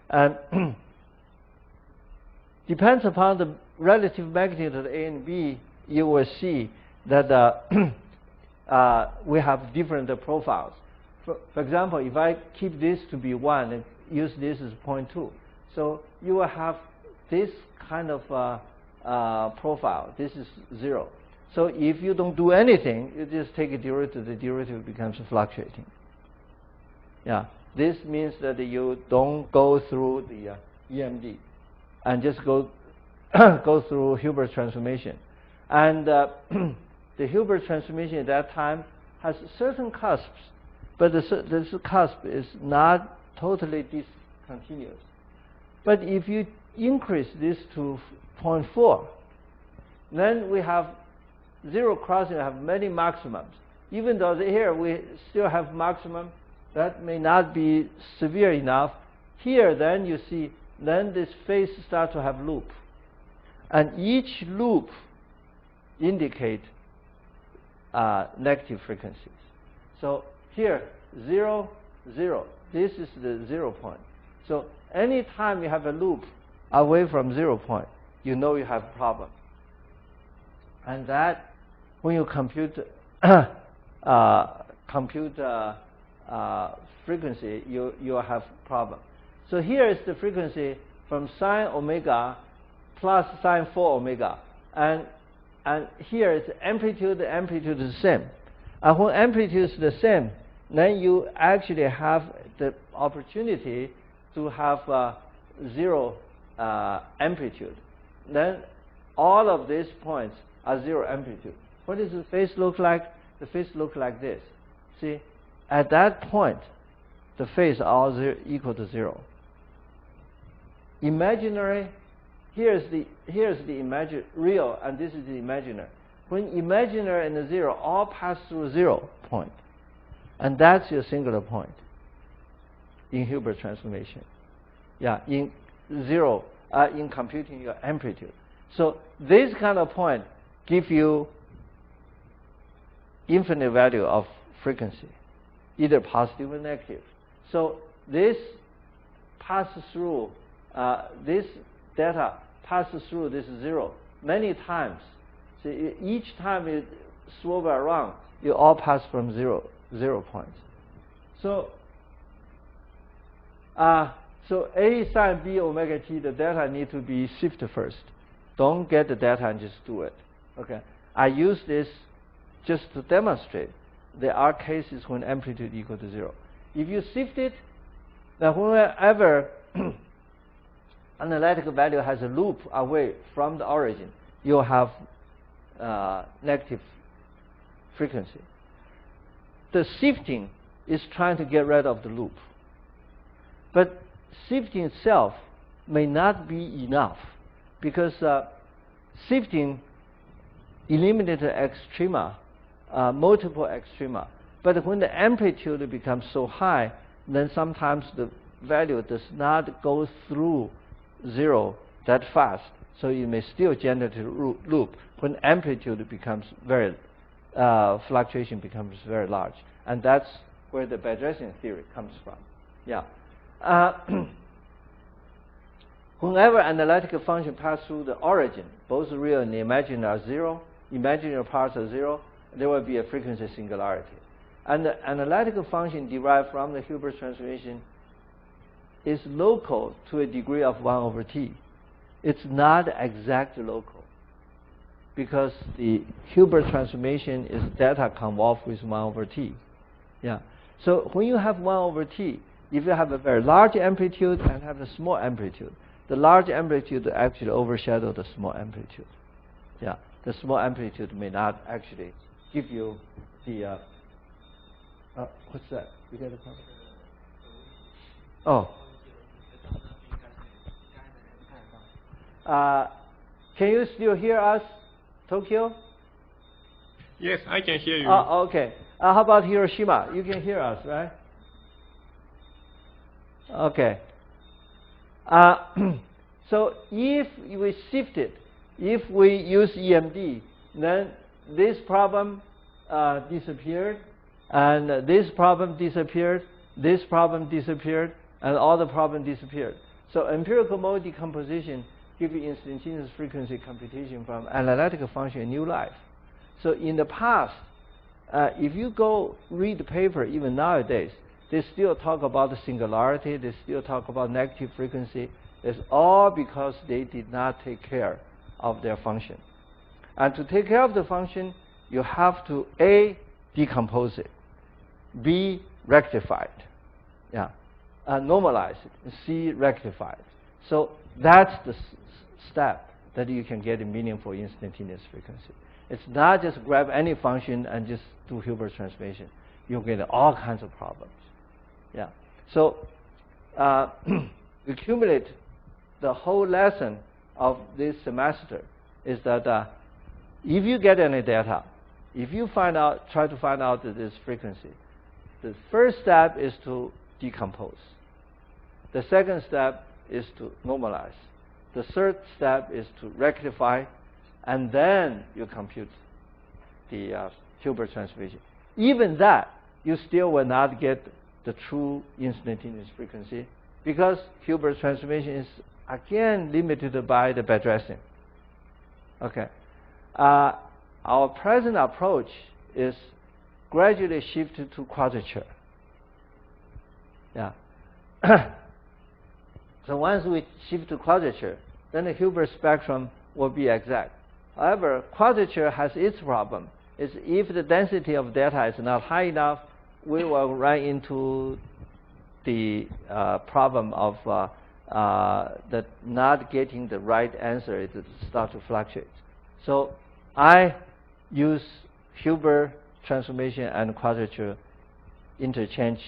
And depends upon the relative magnitude of A and B, you will see that we have different profiles. For example, if I keep this to be 1 and use this as 0.2, so you will have this kind of profile. This is 0. So if you don't do anything, you just take a derivative, the derivative becomes fluctuating. Yeah, this means that you don't go through the EMD and just go go through Hilbert transformation. And the Hilbert transformation at that time has certain cusps, but this cusp is not totally discontinuous. But if you increase this to 0.4, then we have zero crossing, have many maximums. Even though here we still have maximum, that may not be severe enough. Here, then you see, then this phase starts to have loop. And each loop indicate negative frequencies. So here, 0, 0. This is the 0 point. So anytime you have a loop away from 0 point, you know you have a problem. And that, when you compute frequency, you have problem. So here is the frequency from sine omega plus sine 4 omega, and here is amplitude. The amplitude is the same. And when amplitude is the same, then you actually have the opportunity to have zero amplitude. Then all of these points are zero amplitude. What does the phase look like? The phase looks like this. See, at that point, the phase are all equal to 0. Imaginary, here's the real, and this is the imaginary. When imaginary and the 0 all pass through 0 point, and that's your singular point in Hilbert transformation. Yeah, in 0, in computing your amplitude. So this kind of point give you infinite value of frequency, either positive or negative. So this passes through, this data passes through this 0 many times. So each time you swivel around, you all pass from 0 points. So so A sine B omega t, the data need to be sifted first. Don't get the data and just do it. Okay, I use this just to demonstrate there are cases when amplitude equal to 0. If you sift it, then whenever analytical value has a loop away from the origin, you'll have negative frequency. The sifting is trying to get rid of the loop. But sifting itself may not be enough, because sifting eliminates extrema, multiple extrema. But when the amplitude becomes so high, then sometimes the value does not go through 0 that fast. So you may still generate a loop when amplitude becomes very, fluctuation becomes very large. And that's where the Bedressian theory comes from. Yeah. Whenever analytical function pass through the origin, both real and imaginary are 0, imaginary parts are 0, there will be a frequency singularity. And the analytical function derived from the Hilbert transformation is local to a degree of 1/t. It's not exact local, because the Hilbert transformation is data convolved with 1/t. Yeah. So when you have 1/t, if you have a very large amplitude and have a small amplitude, the large amplitude actually overshadows the small amplitude. Yeah. The small amplitude may not actually give you the what's that? You get a problem? Oh. Can you still hear us, Tokyo? Yes, I can hear you. Okay. How about Hiroshima? You can hear us, right? Okay. So if we shift it, if we use EMD, then this problem disappeared, and this problem disappeared, this problem disappeared, and all the problem disappeared. So empirical mode decomposition gives you instantaneous frequency computation from analytical function a new life. So in the past, if you go read the paper, even nowadays, they still talk about the singularity, they still talk about negative frequency. It's all because they did not take care of their function. And to take care of the function, you have to A, decompose it, B, rectify it, yeah, normalize it, and C, rectify it. So that's the step that you can get a meaningful instantaneous frequency. It's not just grab any function and just do Hilbert transformation. You'll get all kinds of problems. Yeah. So accumulate the whole lesson of this semester is that if you get any data, if you try to find out this frequency, the first step is to decompose. The second step is to normalize. The third step is to rectify, and then you compute the Hilbert transformation. Even that, you still will not get the true instantaneous frequency because Hilbert transformation is again limited by the Bedressian. Okay. Our present approach is gradually shifted to quadrature. Yeah. So once we shift to quadrature, then the Hilbert spectrum will be exact. However, quadrature has its problem. Is if the density of data is not high enough, we will run into the problem of the not getting the right answer. It start to fluctuate. So I use Hilbert transformation and quadrature interchange,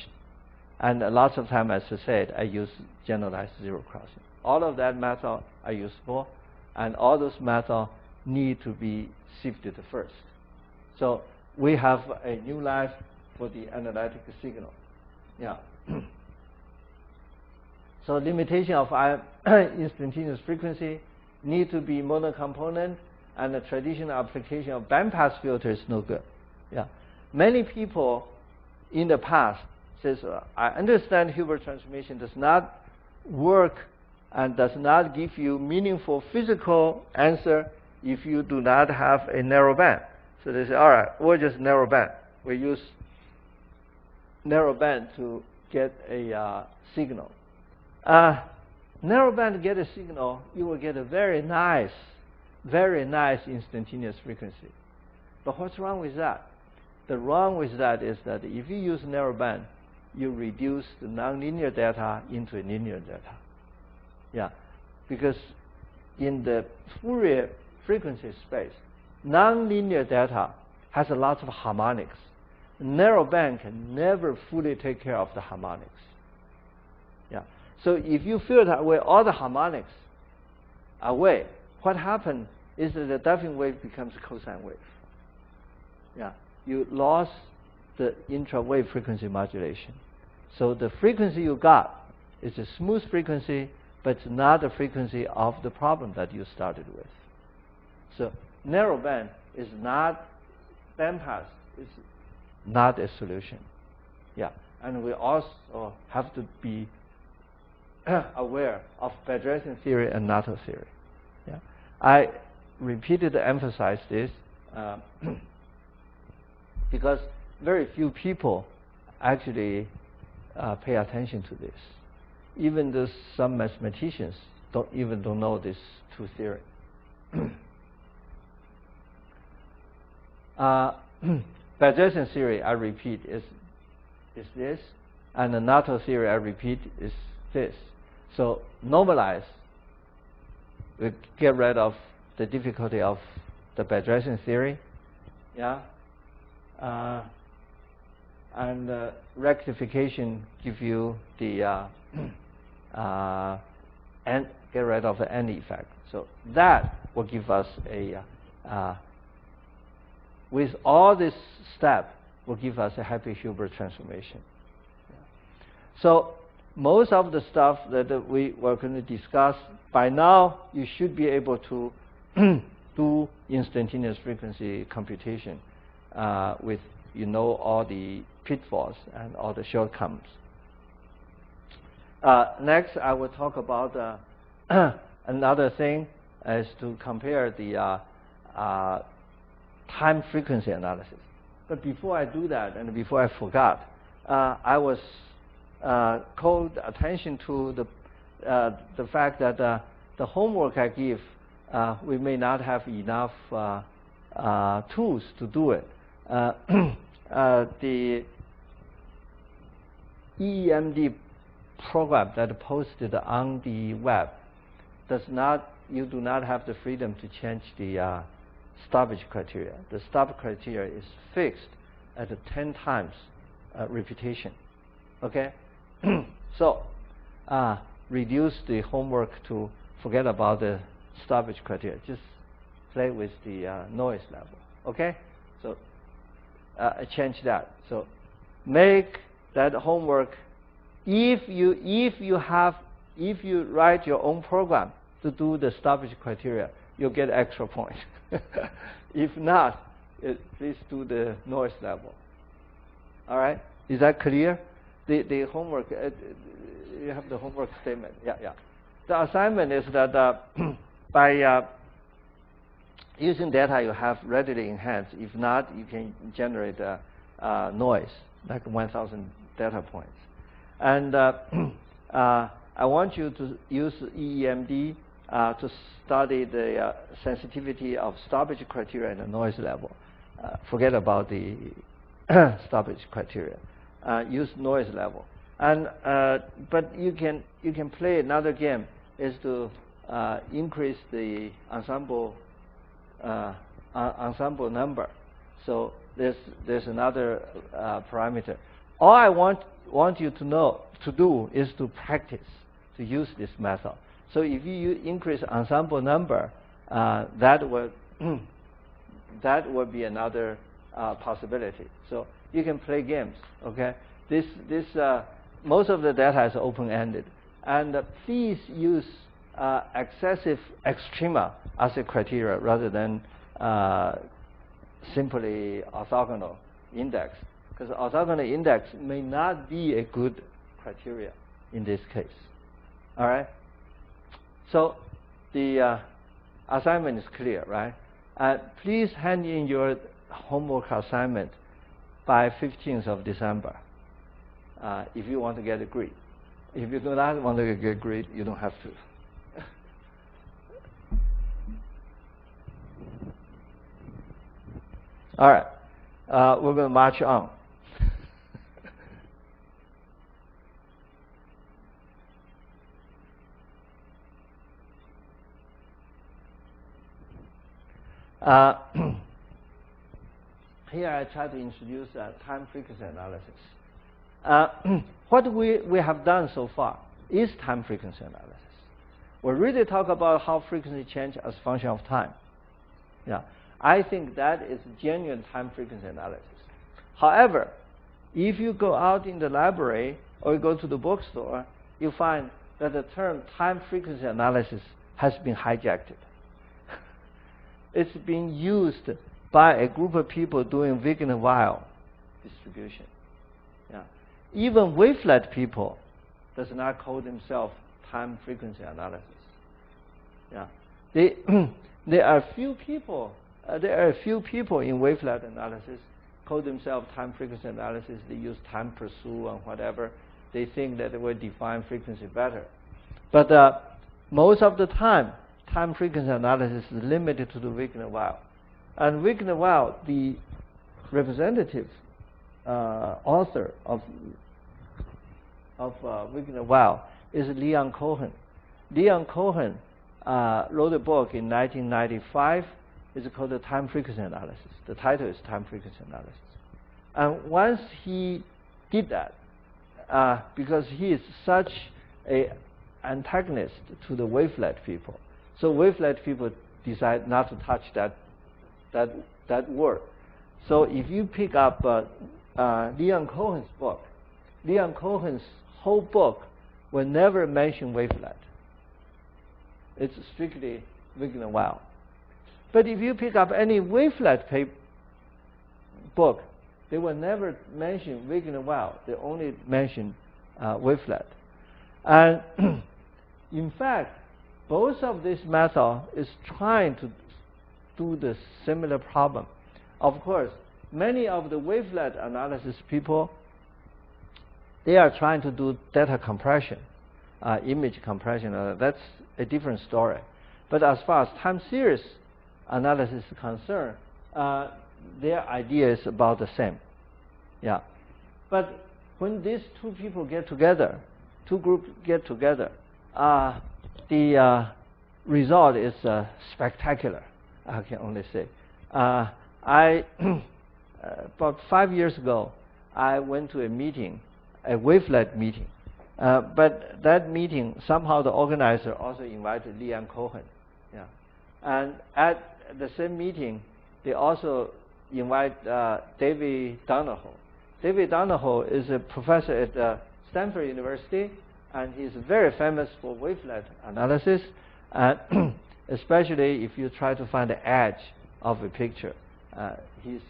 and lots of time, as I said, I use generalized zero crossing. All of that method are useful, and all those methods need to be shifted first. So we have a new life for the analytic signal. Yeah. So limitation of instantaneous frequency need to be monocomponent, and the traditional application of bandpass filter is no good. Yeah. Many people in the past says, I understand Hilbert transformation does not work and does not give you meaningful physical answer if you do not have a narrow band. So they say, all right, we'll just narrow band. We use narrow band to get a signal. Narrow band to get a signal, you will get a very nice instantaneous frequency. But what's wrong with that? The wrong with that is that if you use narrow band, you reduce the nonlinear data into a linear data. Yeah, because in the Fourier frequency space, nonlinear data has a lot of harmonics. Narrow band can never fully take care of the harmonics. Yeah. So if you filter away all the harmonics away, what happens is that the Duffing wave becomes a cosine wave. Yeah. You lost the intra-wave frequency modulation. So the frequency you got is a smooth frequency, but it's not the frequency of the problem that you started with. So narrow band is not, bandpass is not a solution. Yeah. And we also have to be aware of Bedressian theory and Nato theory. Yeah. I repeatedly emphasize this because very few people actually pay attention to this. Even though some mathematicians don't know this two theory. Bedressian theory, I repeat, is this, and the Nato theory, I repeat, is this. So normalize, we get rid of the difficulty of the Bedressian theory, yeah, and rectification give you the and get rid of the end effect. So that will give us a with all this step will give us a happy Hilbert transformation. Yeah. So most of the stuff that we were going to discuss, by now you should be able to do instantaneous frequency computation with all the pitfalls and all the shortcomings. Next, I will talk about another thing is to compare the time frequency analysis. But before I do that, and before I forgot, I was called attention to the fact that the homework I give, we may not have enough tools to do it. The EEMD program that posted on the web you do not have the freedom to change the stoppage criteria. The stoppage criteria is fixed at 10 times repetition. Okay? So reduce the homework to forget about the stoppage criteria. Just play with the noise level. Okay? So change that. So make that homework. If you write your own program to do the stoppage criteria, you'll get extra points. If not, please do the noise level. All right? Is that clear? The homework, you have the homework statement. Yeah. The assignment is that by using data you have readily in hand. If not, you can generate noise, like 1,000 data points. And I want you to use EEMD to study the sensitivity of stoppage criteria and the noise level. Forget about the stoppage criteria. Use noise level. And but you can play another game, is to increase the ensemble number. So there's another parameter. All I want you to do is to practice to use this method. So if you increase ensemble number, that would be another possibility. So you can play games. Okay, this most of the data is open-ended, and please use excessive extrema as a criteria rather than simply orthogonal index, because orthogonal index may not be a good criteria in this case. All right. So the assignment is clear, right? Please hand in your homework assignment by 15th of December if you want to get a grade. If you do not want to get a grade, you don't have to. All right, we're going to march on. Here I try to introduce time frequency analysis. What we have done so far is time frequency analysis. We really talk about how frequency change as a function of time. Yeah, I think that is genuine time frequency analysis. However, if you go out in the library or you go to the bookstore, you find that the term time frequency analysis has been hijacked. It's being used by a group of people doing Wigner-Weil distribution. Yeah. Even wavelet people does not call themselves time frequency analysis. Yeah. There are a few people in wavelet analysis call themselves time frequency analysis. They use time pursuit and whatever. They think that they will define frequency better. But most of the time frequency analysis is limited to the Wigner-Weil. And Wigner-Weil, the representative author of Wigner-Weil is Leon Cohen. Leon Cohen wrote a book in 1995. It's called the Time Frequency Analysis. The title is Time Frequency Analysis. And once he did that, because he is such an antagonist to the wavelet people, so wavelet people decide not to touch that word. So if you pick up Leon Cohen's book, Leon Cohen's whole book will never mention wavelet. It's strictly Wigner-Weil. But if you pick up any wavelet book, they will never mention Wigner-Weil. They only mention wavelet. And in fact, both of these methods is trying to do the similar problem. Of course, many of the wavelet analysis people, they are trying to do data compression, image compression. That's a different story. But as far as time series analysis is concerned, their idea is about the same. Yeah. But when these two people get together, two groups get together, the result is spectacular, I can only say. About 5 years ago, I went to a meeting, a wavelet meeting. But that meeting, somehow the organizer also invited Leanne Cohen. Yeah. And at the same meeting, they also invite David Donahoe. David Donahoe is a professor at Stanford University, and he's very famous for wavelet analysis, and especially if you try to find the edge of a picture. He's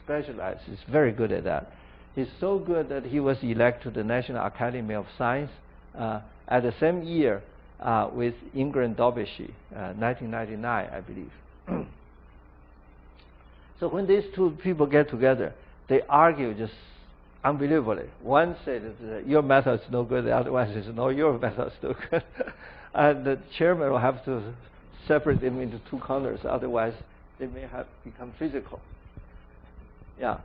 specialized. He's very good at that. He's so good that he was elected to the National Academy of Science at the same year with Ingrid Daubechi, 1999, I believe. So when these two people get together, they argue just unbelievably. One said that your method is no good, the other one says, no, your method is no good. And the chairman will have to separate them into two corners, otherwise they may have become physical. Yeah.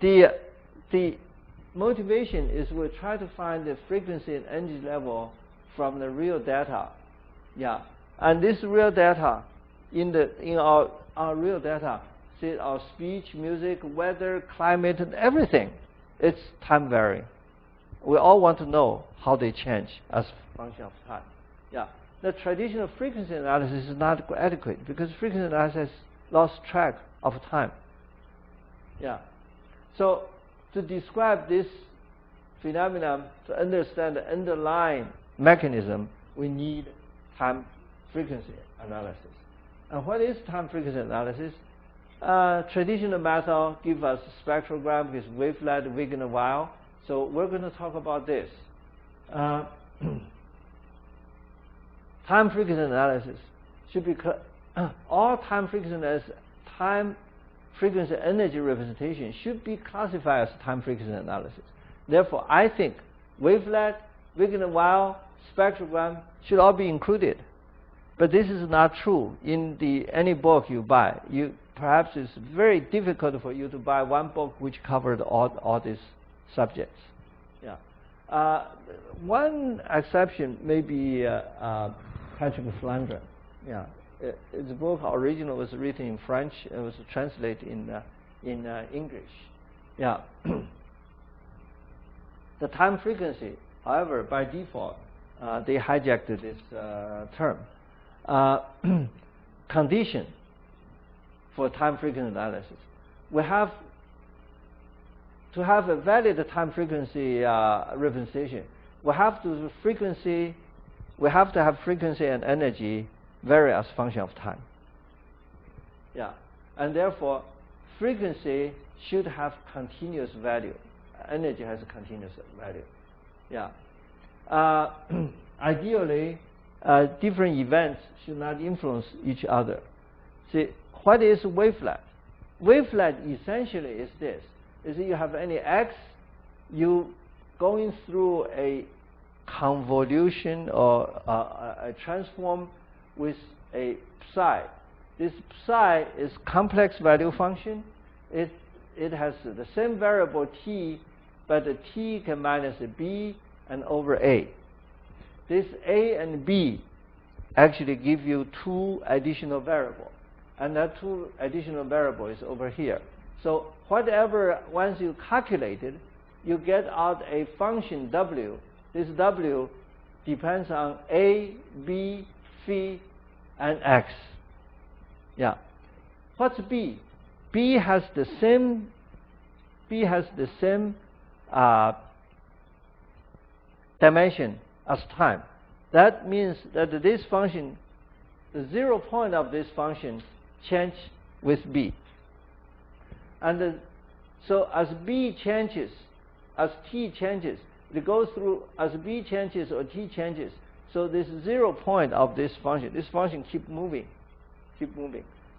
The motivation is we try to find the frequency and energy level from the real data. Yeah. And this real data, in our real data, see our speech, music, weather, climate, and everything, it's time varying. We all want to know how they change as a function of time. Yeah. The traditional frequency analysis is not adequate because frequency analysis lost track of time. Yeah. So to describe this phenomenon, to understand the underlying mechanism, we need time frequency analysis. And what is time frequency analysis? Traditional method give us spectrogram with wavelet, Wigner-Weil. So we're going to talk about this. Time frequency analysis should be all time frequency energy representation should be classified as time frequency analysis. Therefore, I think wavelet, Wigner-Weil, spectrogram should all be included. But this is not true in any book you buy. Perhaps it's very difficult for you to buy one book which covered all these subjects. Yeah. One exception may be Patrick Flandrin. Yeah. The book originally was written in French. It was translated in English. Yeah. The time frequency, however, by default, they hijacked this term. Condition for time frequency analysis. We have to have a valid time frequency representation. We have to have frequency and energy vary as function of time. Yeah, and therefore frequency should have continuous value. Energy has a continuous value. Yeah. Ideally, different events should not influence each other. See, what is wavelet? Wavelet essentially is this: is you have any x, you going through a convolution or a transform with a psi. This psi is complex value function. It has the same variable t, but the t can minus a b and over a. This a and b actually give you two additional variables, and that two additional variable is over here. So whatever, once you calculate it, you get out a function w. This w depends on a, b, phi, and x. Yeah. What's b? B has the same dimension as time. That means that this function, the 0 point of this function, change with b. And so as b changes, as t changes, it goes through as b changes or t changes. So this 0 point of this function keep moving.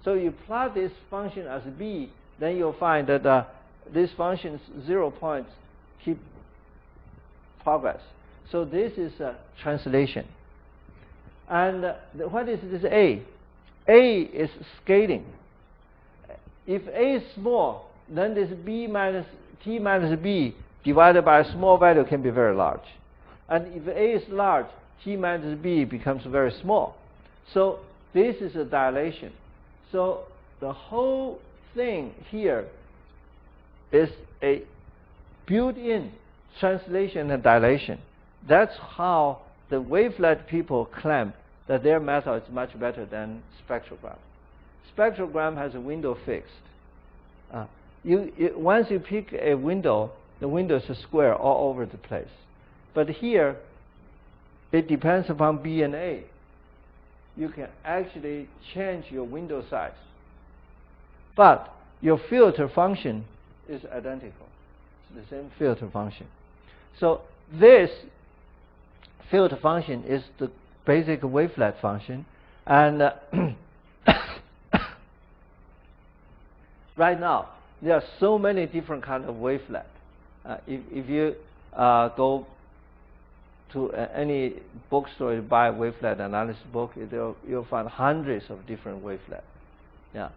So you plot this function as b, then you'll find that this function's 0 points keep progress. So this is a translation. And what is this a? A is scaling. If a is small, then this b minus t minus b divided by a small value can be very large. And if a is large, t minus b becomes very small. So this is a dilation. So the whole thing here is a built-in translation and dilation. That's how the wavelet people claim that their method is much better than spectrogram. Spectrogram has a window fixed. Once you pick a window, the window is a square all over the place. But here, it depends upon B and A. You can actually change your window size. But your filter function is identical. It's the same filter function. So this filter function is the basic wavelet function. And right now, there are so many different kinds of wavelet. If you go to any bookstore to buy a wavelet analysis book, you'll find hundreds of different wavelet. Yeah.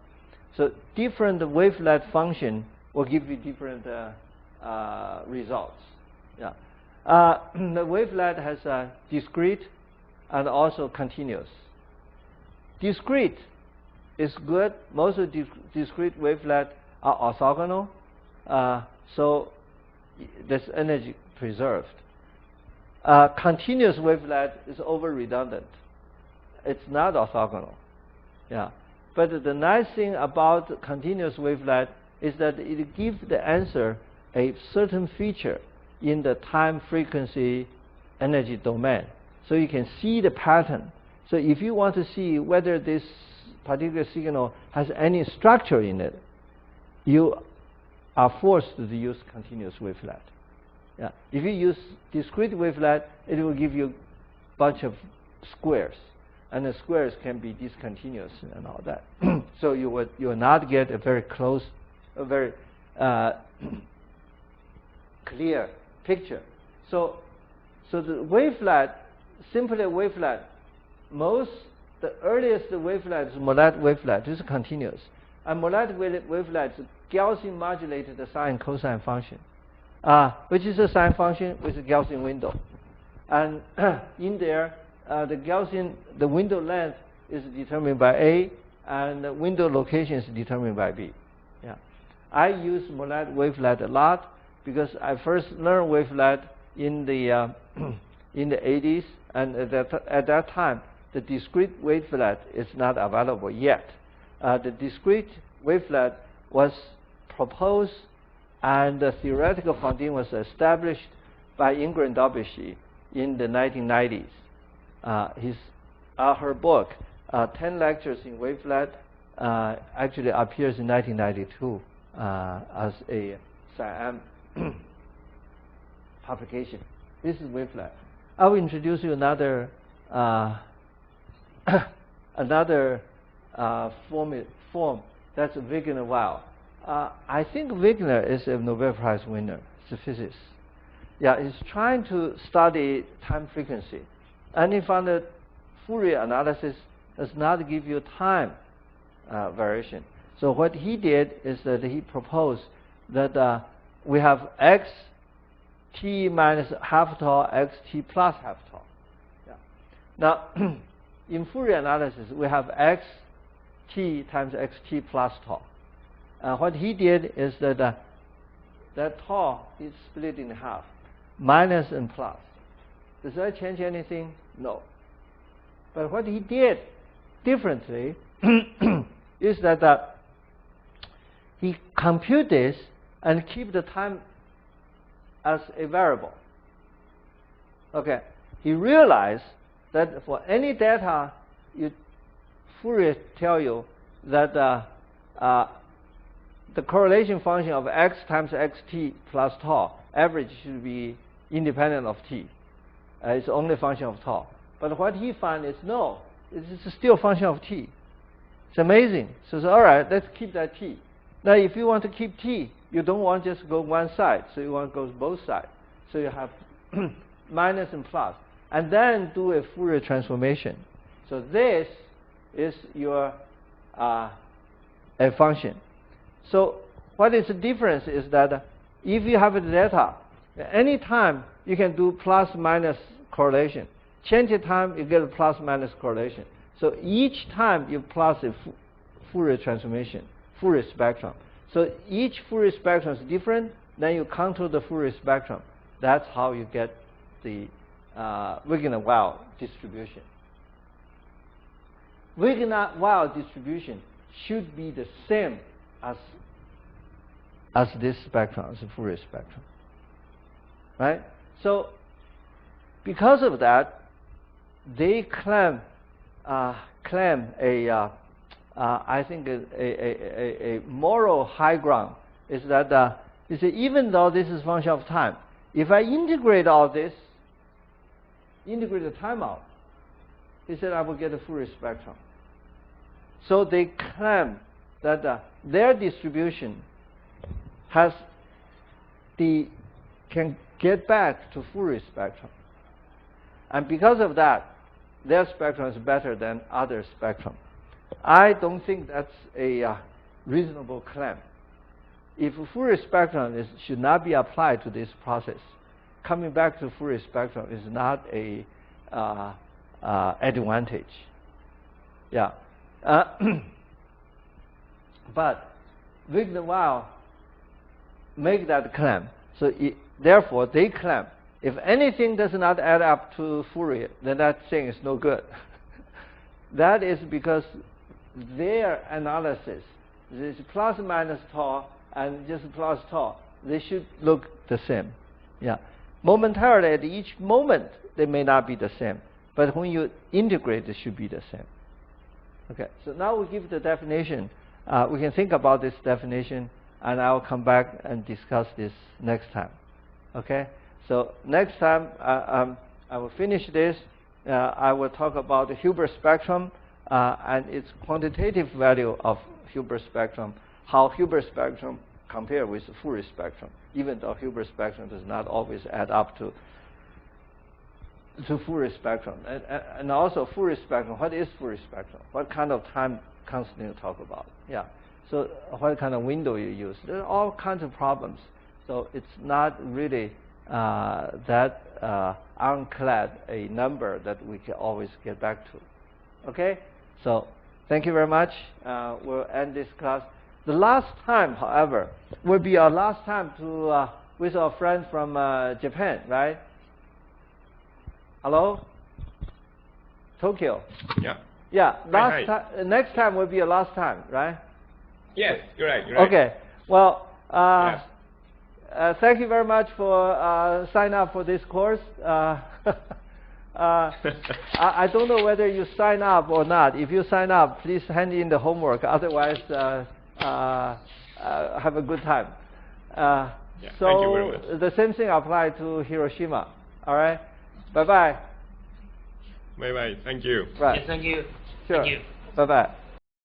So different wavelet function will give you different results. Yeah. The wavelet has a discrete and also continuous. Discrete is good. Most of discrete wavelet are orthogonal, so there's energy preserved. Continuous wavelet is over redundant. It's not orthogonal. Yeah. But the nice thing about continuous wavelet is that it gives the answer a certain feature in the time frequency energy domain. So you can see the pattern. So if you want to see whether this particular signal has any structure in it, you are forced to use continuous wavelet. Yeah. If you use discrete wavelet, it will give you a bunch of squares. And the squares can be discontinuous and all that. So you will not get a very close, a very clear picture. So the wavelet, simply a wavelet, the earliest wavelet is Molet wavelet. This is continuous. And Molet wavelet is Gaussian modulated sine cosine function, which is a sine function with a Gaussian window. And in there, the window length is determined by A, and the window location is determined by B. Yeah. I use Molet wavelet a lot because I first learned wavelet in the 80s, and at that time, the discrete wavelet is not available yet. The discrete wavelet was proposed, and the theoretical foundation was established by Ingrid Daubechies in the 1990s. Her book, 10 Lectures in Wavelet, actually appears in 1992 as a SciAm publication. This is wavelet. I will introduce you another form. That's Wigner-Weil. I think Wigner is a Nobel Prize winner. He's a physicist. Yeah, he's trying to study time frequency. And he found that Fourier analysis does not give you time variation. So what he did is that he proposed that we have x t minus half tau, x t plus half tau. Yeah. Now, in Fourier analysis, we have x t times x t plus tau. What he did is that that tau is split in half, minus and plus. Does that change anything? No. But what he did differently is that he compute this and keep the time as a variable. Okay, he realized that for any data, Fourier tell you that the correlation function of x times xt plus tau average should be independent of t. It's only a function of tau. But what he found is no, it's still a function of t. It's amazing. So all right, let's keep that t. Now, if you want to keep t, you don't want just to go one side, so you want to go both sides. So you have minus and plus, and then do a Fourier transformation. So this is your a function. So what is the difference is that if you have a data, any time you can do plus minus correlation. Change the time, you get a plus minus correlation. So each time you plus a Fourier transformation, Fourier spectrum. So each Fourier spectrum is different. Then you control the Fourier spectrum. That's how you get the Wigner-Weil distribution. Wigner-Weil distribution should be the same as this spectrum, as the Fourier spectrum. Right? So because of that, they claim I think a moral high ground is that you see, even though this is function of time, if I integrate all this, integrate the time out, he said I will get a Fourier spectrum. So they claim that their distribution can get back to Fourier spectrum. And because of that, their spectrum is better than other spectrum. I don't think that's a reasonable claim. If Fourier spectrum should not be applied to this process, coming back to Fourier spectrum is not a advantage. Yeah. But Wigner-Weil make that claim. So therefore, they claim if anything does not add up to Fourier, then that thing is no good. That is because their analysis, this plus minus tau and just plus tau, they should look the same. Yeah. Momentarily, at each moment, they may not be the same. But when you integrate, it should be the same. Okay, so now we give the definition. We can think about this definition, and I'll come back and discuss this next time. Okay, so next time I will finish this. I will talk about the Hilbert spectrum and its quantitative value of Hilbert spectrum, how Hilbert spectrum compare with the Fourier spectrum, even though Hilbert spectrum does not always add up to Fourier spectrum. And also Fourier spectrum, what is Fourier spectrum? What kind of time constant you talk about? Yeah. So what kind of window you use? There are all kinds of problems. So it's not really that ironclad a number that we can always get back to. Okay? So thank you very much. We'll end this class. The last time, however, will be our last time to with our friend from Japan, right? Hello? Tokyo. Yeah. Yeah. Hi. Next time will be your last time, right? Yes, you're right. You're right. Okay. Well, Yes. thank you very much for signing up for this course. I don't know whether you sign up or not. If you sign up, please hand in the homework. Otherwise, have a good time. Yeah, so thank you very much. The same thing applies to Hiroshima. All right. Bye bye. Bye bye. Thank you. Right. Yes, thank you. Sure. Thank you. Bye bye.